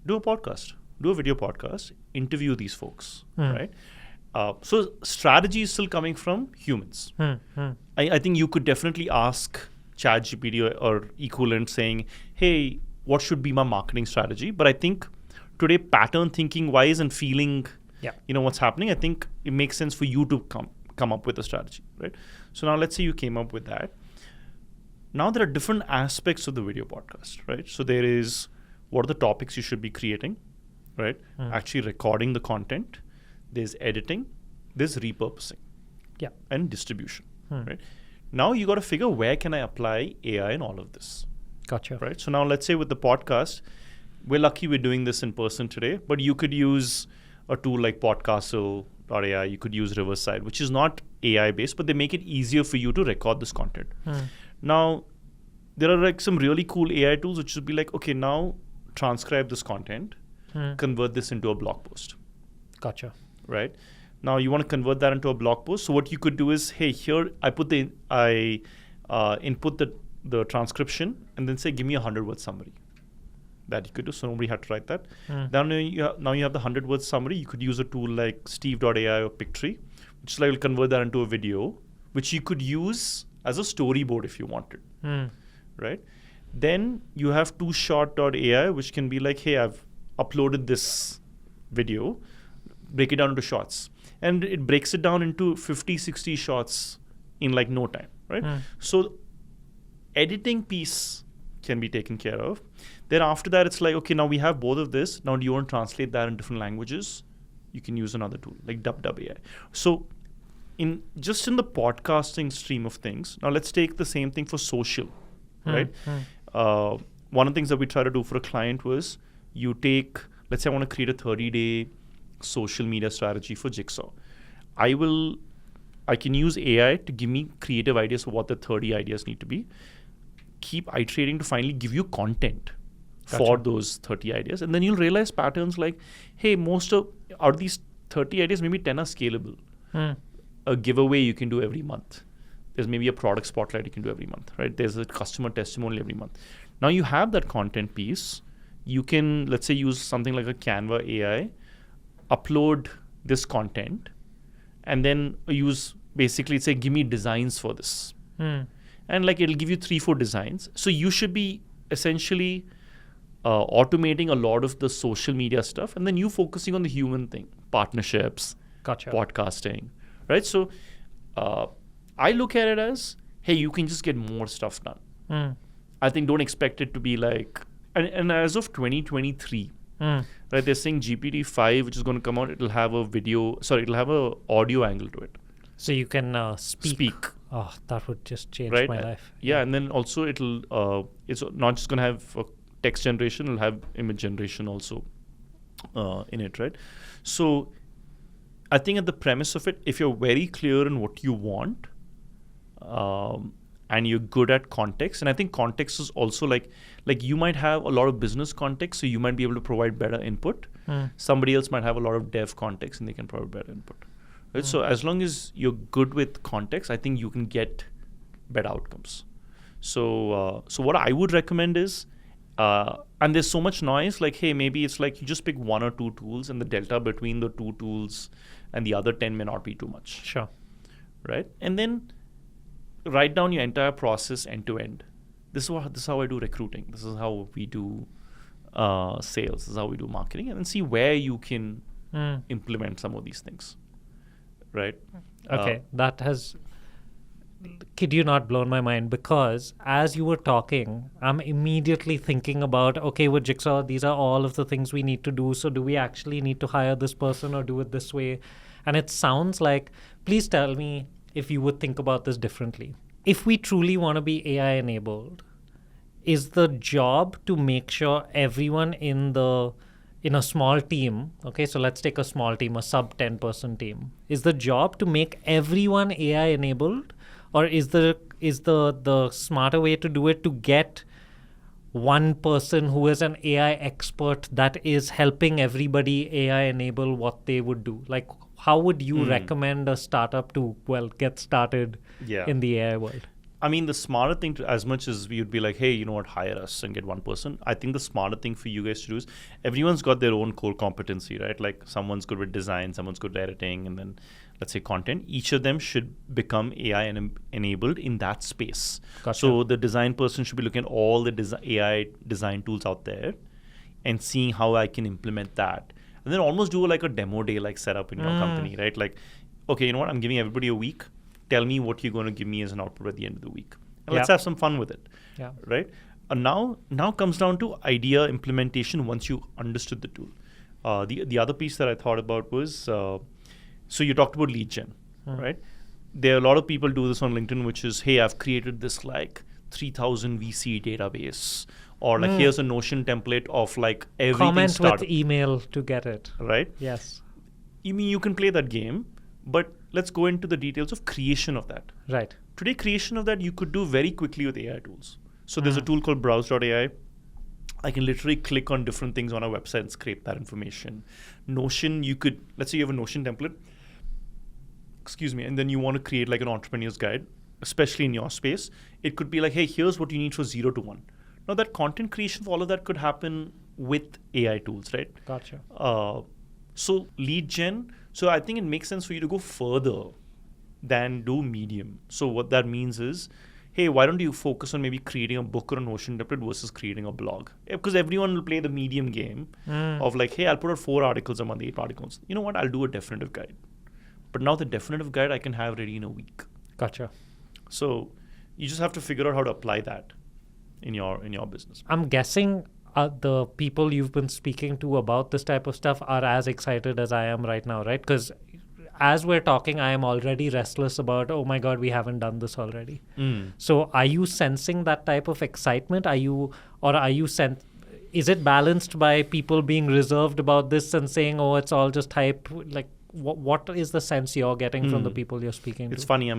Do a podcast, do a video podcast, interview these folks, right? So strategy is still coming from humans. I think you could definitely ask ChatGPT or equivalent saying, hey, what should be my marketing strategy? But I think today, pattern thinking wise and feeling, what's happening, I think it makes sense for you to come up with a strategy, right? So now let's say you came up with that. Now there are different aspects of the video podcast, right? So there is, what are the topics you should be creating, right? Actually recording the content. There's editing. There's repurposing. Yeah. And distribution, right? Now you got to figure, where can I apply AI in all of this? Gotcha. Right. So now let's say with the podcast, we're lucky we're doing this in person today, but you could use a tool like Podcastle.ai. You could use Riverside, which is not AI based, but they make it easier for you to record this content. Now, there are some really cool AI tools which would be like, okay, now transcribe this content, convert this into a blog post. Gotcha. Right. Now you want to convert that into a blog post. So what you could do is, hey, here I input the transcription and then say, give me a 100-word summary. That you could do. So nobody had to write that. Now you have the 100-word summary. You could use a tool like Steve.ai or Pictree, which will convert that into a video, which you could use as a storyboard if you wanted. Right. Then you have TooShort.ai, which can be like, hey, I've uploaded this video, break it down into shots. And it breaks it down into 50, 60 shots in no time, right? So editing piece can be taken care of. Then after that, it's like, okay, now we have both of this. Now do you want to translate that in different languages? You can use another tool like Dub.ai. So in the podcasting stream of things, now let's take the same thing for social, right? One of the things that we try to do for a client was, let's say I want to create a 30-day social media strategy for Jigsaw. I can use AI to give me creative ideas for what the 30 ideas need to be. Keep iterating to finally give you content for those 30 ideas. And then you'll realize patterns like, hey, out of these 30 ideas, maybe 10 are scalable. A giveaway you can do every month. There's maybe a product spotlight you can do every month, right? There's a customer testimonial every month. Now you have that content piece. You can, let's say, use something like a Canva AI, upload this content, and then basically say, give me designs for this. And it'll give you 3-4 designs. So you should be essentially automating a lot of the social media stuff, and then you focusing on the human thing, partnerships, Gotcha. podcasting, right? So I look at it as, hey, you can just get more stuff done. I think don't expect it to be like, and as of 2023, right, they're saying GPT-5, which is going to come out, it'll have a audio angle to it. So you can speak. Oh, that would just change Right? my life. Yeah, and then also it's not just going to have text generation, it'll have image generation also in it, right? So I think at the premise of it, if you're very clear in what you want, and you're good at context, and I think context is also like you might have a lot of business context, so you might be able to provide better input. Somebody else might have a lot of dev context and they can provide better input. Right? So as long as you're good with context, I think you can get better outcomes. So what I would recommend is, and there's so much noise, like, hey, maybe it's like you just pick one or two tools, and the delta between the two tools and the other 10 may not be too much. Sure. Right? And then write down your entire process end to end. This is how I do recruiting. This is how we do sales. This is how we do marketing, and then see where you can implement some of these things. Right? Okay, that has, kid you not, blown my mind, because as you were talking, I'm immediately thinking about, okay, with Jigsaw, these are all of the things we need to do. So do we actually need to hire this person or do it this way? And it sounds like, please tell me if you would think about this differently. If we truly want to be AI enabled, is the job to make sure everyone in a small team, okay, so let's take a small team, a sub 10-person team, is the job to make everyone AI enabled, or is the smarter way to do it to get one person who is an AI expert that is helping everybody AI enable what they would do? Like, how would you recommend a startup to, get started in the AI world? I mean, the smarter thing, as much as we would be like, hey, you know what, hire us and get one person, I think the smarter thing for you guys to do is, everyone's got their own core competency, right? Like, someone's good with design, someone's good at editing, and then, let's say, content. Each of them should become AI enabled in that space. Gotcha. So the design person should be looking at all the AI design tools out there and seeing how I can implement that. And then almost do like a demo day, like set up in your company, right? Like, okay, you know what, I'm giving everybody a week. Tell me what you're going to give me as an output at the end of the week. And let's have some fun with it, right? Now comes down to idea implementation once you understood the tool. The other piece that I thought about was, so you talked about lead gen, right? There are a lot of people do this on LinkedIn, which is, hey, I've created this like 3,000 VC database, or like here's a Notion template of like everything. Comment with email to get it. Right? Yes. You mean you can play that game, but let's go into the details of creation of that. Right. Today, creation of that you could do very quickly with AI tools. So there's a tool called browse.ai. I can literally click on different things on our website and scrape that information. Notion, you could, let's say you have a Notion template, and then you want to create like an entrepreneur's guide, especially in your space. It could be like, hey, here's what you need for 0 to 1. Now that content creation for all of that could happen with AI tools, right? Gotcha. So lead gen, so I think it makes sense for you to go further than do medium. So what that means is, hey, why don't you focus on maybe creating a book or a Notion template versus creating a blog? Because everyone will play the medium game of like, hey, I'll put out 4 articles a month, 8 articles. You know what? I'll do a definitive guide. But now the definitive guide I can have ready in a week. Gotcha. So you just have to figure out how to apply that in your business. I'm guessing the people you've been speaking to about this type of stuff are as excited as I am right now, right? Because as we're talking, I am already restless about, oh my God, we haven't done this already. So are you sensing that type of excitement? Is it balanced by people being reserved about this and saying, oh, it's all just hype? Like, what is the sense you're getting from the people you're speaking to? It's funny.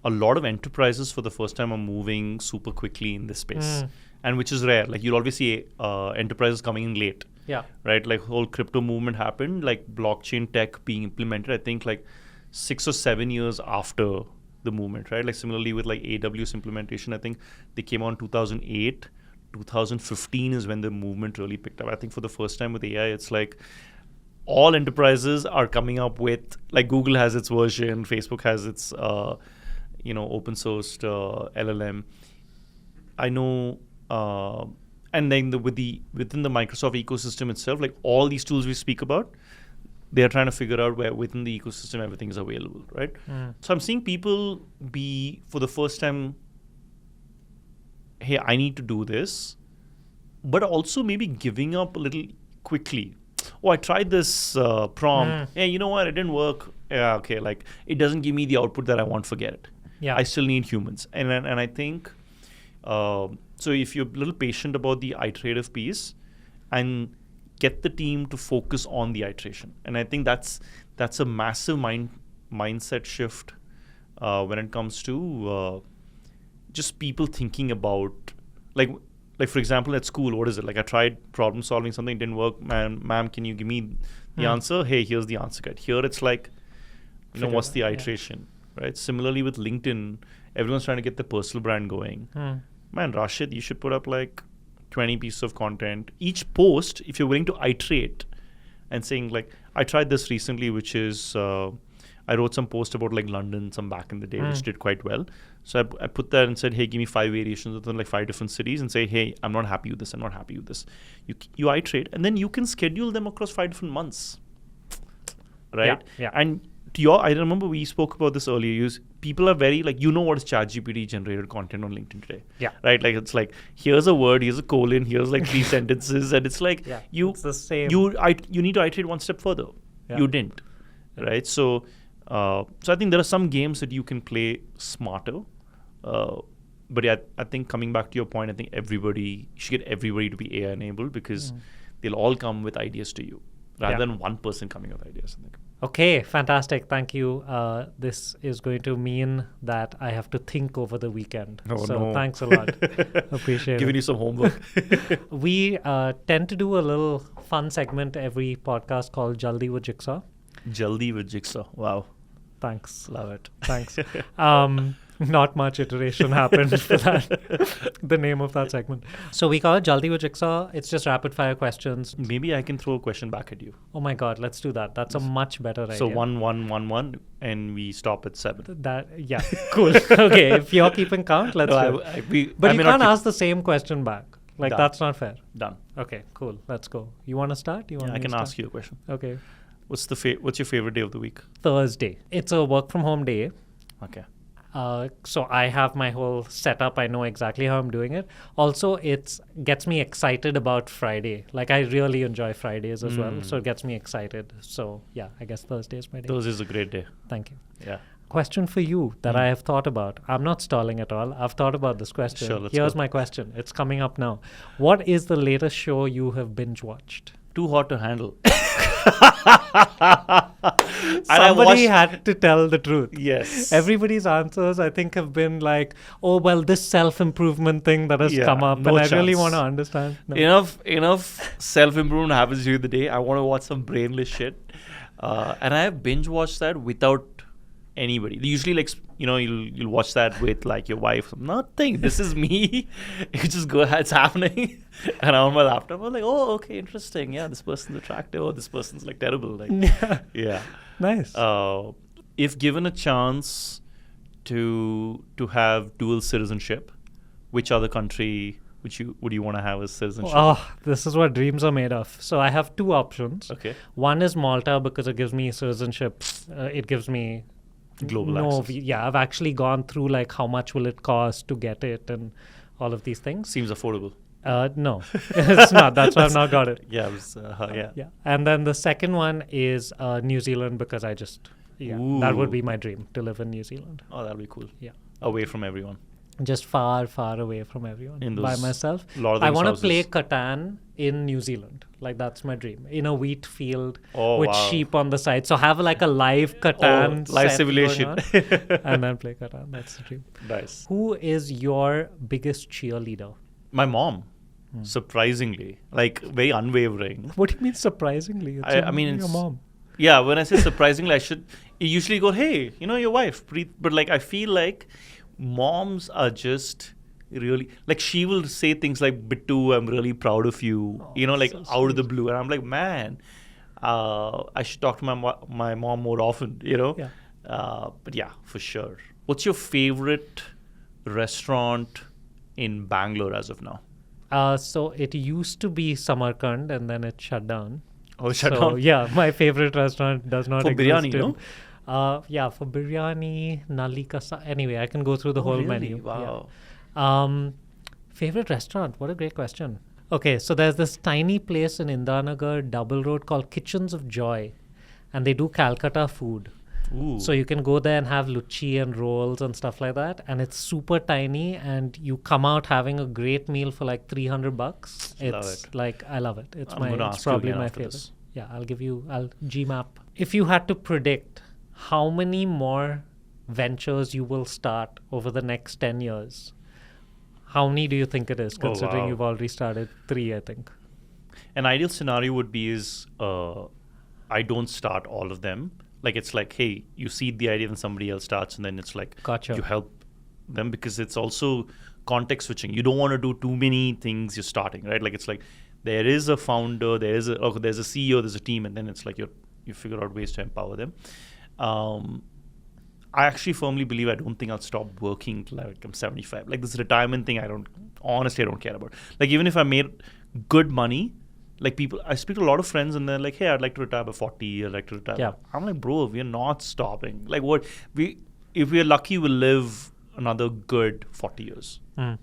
A lot of enterprises for the first time are moving super quickly in this space, and which is rare. Like, you'll always see enterprises coming in late. Yeah. Right. Like, whole crypto movement happened, like blockchain tech being implemented, I think like 6 or 7 years after the movement, right? Like, similarly with like AWS implementation, I think they came on 2008, 2015 is when the movement really picked up. I think for the first time with AI, it's like all enterprises are coming up with, like, Google has its version, Facebook has its, open sourced LLM. I know and then within the Microsoft ecosystem itself, like all these tools we speak about, they're trying to figure out where within the ecosystem everything is available, right? So I'm seeing people be, for the first time, hey, I need to do this, but also maybe giving up a little quickly. Oh, I tried this prompt. Hey, you know what? It didn't work. Yeah, okay. Like, it doesn't give me the output that I want. Forget it. Yeah. I still need humans. And I think, so if you're a little patient about the iterative piece and get the team to focus on the iteration. And I think that's a massive mindset shift when it comes to just people thinking about, like for example, at school, what is it? Like, I tried problem solving something, it didn't work. Ma'am, can you give me the answer? Hey, here's the answer guide. Here it's like, what's the iteration, right? Similarly with LinkedIn, everyone's trying to get the personal brand going. Man, Rashid, you should put up like 20 pieces of content. Each post, if you're willing to iterate and saying like, I tried this recently, which is, I wrote some post about like London, some back in the day, which did quite well. So I put that and said, hey, give me 5 variations within like 5 different cities and say, hey, I'm not happy with this. I'm not happy with this. You iterate, and then you can schedule them across 5 different months, right? Yeah. And I remember we spoke about this earlier. People are very like, what is ChatGPT generated content on LinkedIn today? Yeah. Right? Like, it's like, here's a word, here's a colon, here's like 3 sentences. And it's like, it's the same. You need to iterate one step further. Yeah. You didn't. Right? So I think there are some games that you can play smarter. But yeah, I think coming back to your point, I think you should get everybody to be AI enabled, because they'll all come with ideas to you rather than one person coming with ideas. I think. Okay, fantastic. Thank you. This is going to mean that I have to think over the weekend. Thanks a lot. Appreciate Giving it. you some homework. We tend to do a little fun segment every podcast called Jaldi with Jigsaw. Jaldi with Jigsaw. Wow. Thanks. Love it. Thanks. Not much iteration happened for that, the name of that segment. So we call it Jaldi with Jigsaw. It's just rapid fire questions. Maybe I can throw a question back at you. Oh my God, let's do that. That's a much better idea. So 1, 1, 1, 1, and we stop at 7. Yeah, cool. Okay, if you're keeping count, let's do it. But you can't ask the same question back. Like, Done. That's not fair. Done. Okay, cool. Let's go. You want to start? I can ask you a question. Okay. What's your favorite day of the week? Thursday. It's a work from home day. Okay. So I have my whole setup. I know exactly how I'm doing it. Also, it gets me excited about Friday. Like, I really enjoy Fridays as well. So it gets me excited. So yeah, I guess Thursday is my day. Thursday is a great day. Thank you. Yeah. Question for you that I have thought about. I'm not stalling at all. I've thought about this question. Sure, let's Here's go. my question. It's coming up now. What is the latest show you have binge watched? Too hot to handle. Somebody had to tell the truth. Yes. Everybody's answers, I think, have been like, oh, well, this self-improvement thing that has come up. no and I really chance. want to understand. No. Enough self-improvement happens during the day. I want to watch some brainless shit. And I have binge watched that without anybody. Usually, like, you'll watch that with like your wife. Nothing. This is me. You just go ahead. It's happening. And I'm on my laptop. I'm like, oh, okay, interesting. Yeah, this person's attractive. Or this person's like terrible. Like, yeah. Nice. If given a chance to have dual citizenship, which other country would you want to have as citizenship? Oh, this is what dreams are made of. So I have 2 options. Okay. One is Malta because it gives me citizenship. It gives me global access. I've actually gone through like how much will it cost to get it and all of these things. Seems affordable. No, it's not. That's why I've not got it. Yeah, it was, yeah. Yeah. And then the second one is New Zealand because that would be my dream, to live in New Zealand. Oh, that'll be cool. Yeah. Away from everyone. Just far, far away from everyone. By myself. Lord of I the want to Rings play houses. Catan in New Zealand. Like, that's my dream. In a wheat field Oh, with wow. sheep on the side. So have like a live Catan live set simulation. going on, and then play Catan. That's the dream. Nice. Who is your biggest cheerleader? My mom, surprisingly, like very unwavering. What do you mean surprisingly? I mean, your it's- mom. Yeah, when I say surprisingly, I usually go, hey, your wife. But like, I feel like moms are just really, like, she will say things like, Bittu, I'm really proud of you, like so out of the blue. And I'm like, man, I should talk to my mom more often, Yeah. But yeah, for sure. What's your favorite restaurant in Bangalore as of now? So it used to be Samarkand and then it shut down. Oh, shut So, down. yeah, my favorite restaurant does not For exist. biryani, in- no? Yeah, for biryani, nalika. Anyway, I can go through the whole Really? menu. Wow. Yeah. Favorite restaurant? What a great question. Okay, so there's this tiny place in Indranagar, Double Road, called Kitchens of Joy, and they do Calcutta food. Ooh. So you can go there and have luchi and rolls and stuff like that, and it's super tiny, and you come out having a great meal for like $300. Love It's it. like I love it. It's I'm gonna it's ask you probably again my after favorite. this. Yeah, I'll Gmap. If you had to predict how many more ventures you will start over the next 10 years, how many do you think it is, considering wow. you've already started 3, I think? An ideal scenario would be is I don't start all of them. Like it's like, hey, you seed the idea and somebody else starts, and then it's like Gotcha. you help them, because it's also context switching. You don't want to do too many things you're starting, right? Like it's like there is a founder, there's a CEO, there's a team, and then it's like you figure out ways to empower them. I actually firmly believe I don't think I'll stop working till like I'm 75. Like this retirement thing, I don't care about. Like even if I made good money, like people, I speak to a lot of friends and they're like, hey, I'd like to retire by 40, I'd like to retire. Yeah. I'm like, bro, we're not stopping. Like if we're lucky, we'll live another good 40 years. Mm.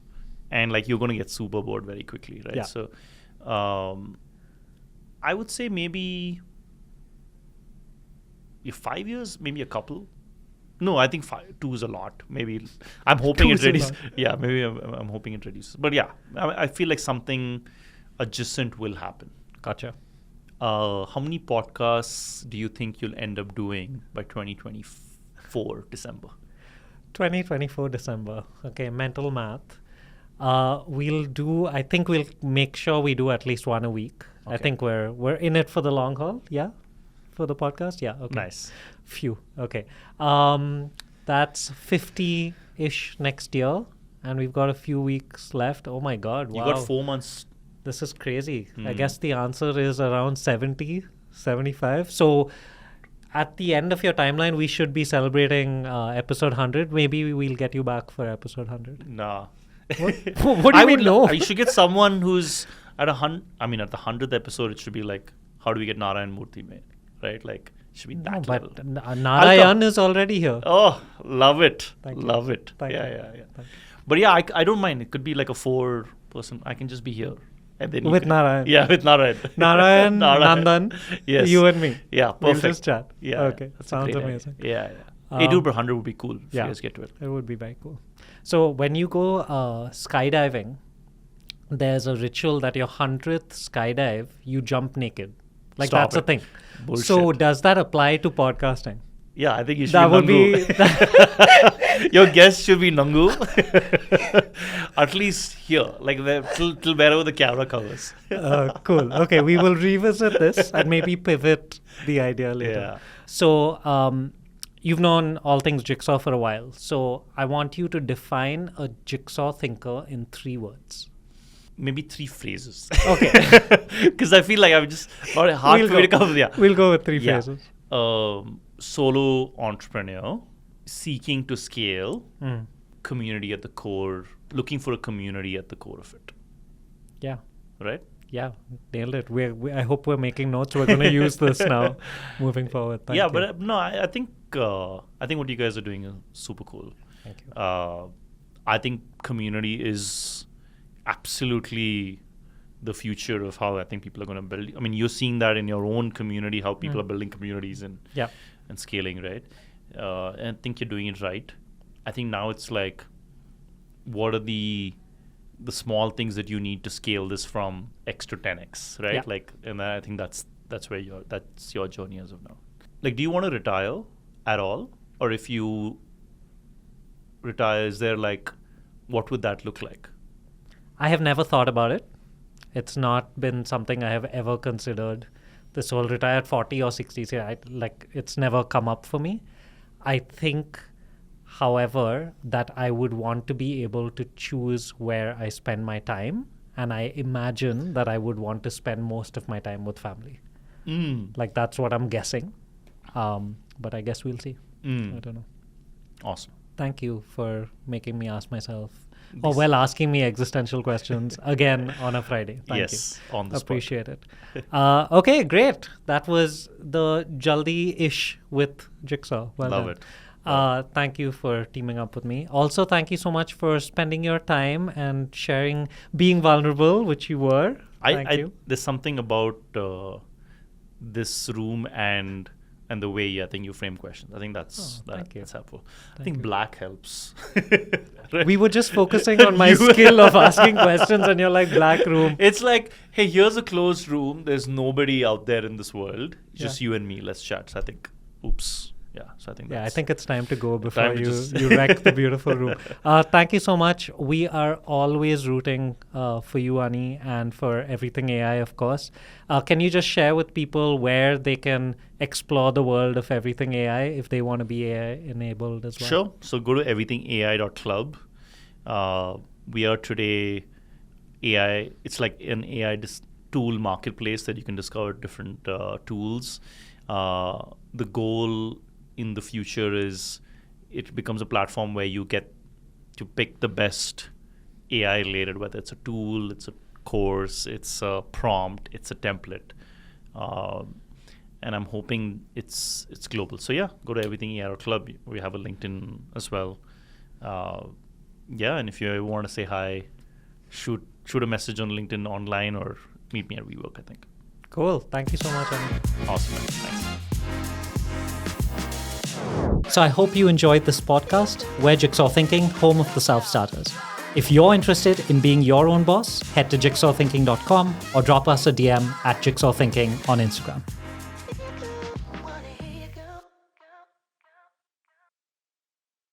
And like you're going to get super bored very quickly, right? Yeah. So I would say maybe 5 years, maybe a couple. No, I think 2 is a lot. Maybe I'm hoping 2 it is a reduces. lot. Yeah, maybe I'm hoping it reduces. But yeah, I feel like something adjacent will happen. Gotcha. How many podcasts do you think you'll end up doing by 2024 December? 2024 December. Okay, mental math. I think we'll make sure we do at least one a week. I Okay. think we're in it for the long haul. Yeah, for the podcast. Yeah. Okay. Nice. Phew. Okay. That's 50-ish next year, and we've got a few weeks left. Oh my God! You Wow. got 4 months. This is crazy. I Hmm. guess the answer is around 70, 75. So at the end of your timeline, we should be celebrating episode 100. Maybe we'll get you back for episode 100. Nah. What do you mean no? You should get someone who's at at the 100th episode, it should be like, how do we get Narayan Murthy made? Right? Like, it should be No, that but level. Narayan is already here. Oh, love it. Thank you. Love it. Thank yeah, you. yeah, yeah. Thank you. But yeah, I don't mind. It could be like a 4-person. I can just be here. And then you With can- Narayan. Yeah, with Narayan. Narayan, Nandan, Yes. you and me. Yeah, We'll perfect. just chat. Yeah. Okay, that's a sounds great idea. amazing. Yeah, yeah. 80 per 100 would be cool if yeah. you guys get to it. It would be very cool. So when you go skydiving, there's a ritual that your 100th skydive, you jump naked. Like Stop that's a it. thing. Bullshit. So does that apply to podcasting? Yeah, I think you should That be would Nangu. Your guest should be Nangu. At least here, like till wherever the camera covers. Cool. Okay, we will revisit this and maybe pivot the idea later. Yeah. So you've known all things jigsaw for a while. So I want you to define a jigsaw thinker in 3 words. Maybe 3 phrases. Okay. Because I feel like I'm just not hard We'll for me to go. cover. Yeah. We'll go with 3 Yeah. phrases. Solo entrepreneur, seeking to scale, Mm. community at the core, looking for a community at the core of it. Yeah. Right? Yeah, nailed it. I hope we're making notes. We're going to use this now moving forward. Thank yeah, you. but no, I think what you guys are doing is super cool. Thank you. I think community is absolutely the future of how I think people are going to build. I mean, you're seeing that in your own community, how people are building communities and scaling, right? And I think you're doing it right. I think now it's like, what are the small things that you need to scale this from X to 10X, right? Yeah. Like, and I think that's where that's your journey as of now. Like, do you want to retire at all? Or if you retire, is there like, what would that look like? I have never thought about it. It's not been something I have ever considered. This whole retire at 40 or 60, it's never come up for me. I think, however, that I would want to be able to choose where I spend my time. And I imagine that I would want to spend most of my time with family. Like, that's what I'm guessing. But I guess we'll see. I don't know. Awesome. Thank you for making me ask myself or well asking me existential questions again on a Friday. Thank yes, you. on the spot. Appreciate it. Okay, great. That was the Jaldi-ish with Jigsaw. Well Love done. it. Thank you for teaming up with me. Also, thank you so much for spending your time and sharing, being vulnerable, which you were. Thank you. There's something about this room and the way I think you frame questions. I think that's helpful. I think black helps. Right? We were just focusing on my skill of asking questions, and you're like, black room. It's like, hey, here's a closed room. There's nobody out there in this world. Just you and me. Let's chat. So I think, oops. Yeah, so I think I that's think it's time to go before time to you wreck the beautiful room. Thank you so much. We are always rooting for you, Ani, and for everything AI, of course. Can you just share with people where they can explore the world of everything AI if they want to be AI enabled as well? Sure. So go to everythingai.club. We are today AI. It's like an AI tool marketplace that you can discover different tools. The goal in the future is it becomes a platform where you get to pick the best AI related, whether it's a tool, it's a course, it's a prompt, it's a template. And I'm hoping it's global. So yeah, go to Everything AI Club. We have a LinkedIn as well. And if you want to say hi, shoot a message on LinkedIn online or meet me at WeWork, I think. Cool. Thank you so much, Ani. Awesome. Thanks. So I hope you enjoyed this podcast. We're Jigsaw Thinking, home of the self-starters. If you're interested in being your own boss, head to jigsawthinking.com or drop us a DM at Jigsaw Thinking on Instagram.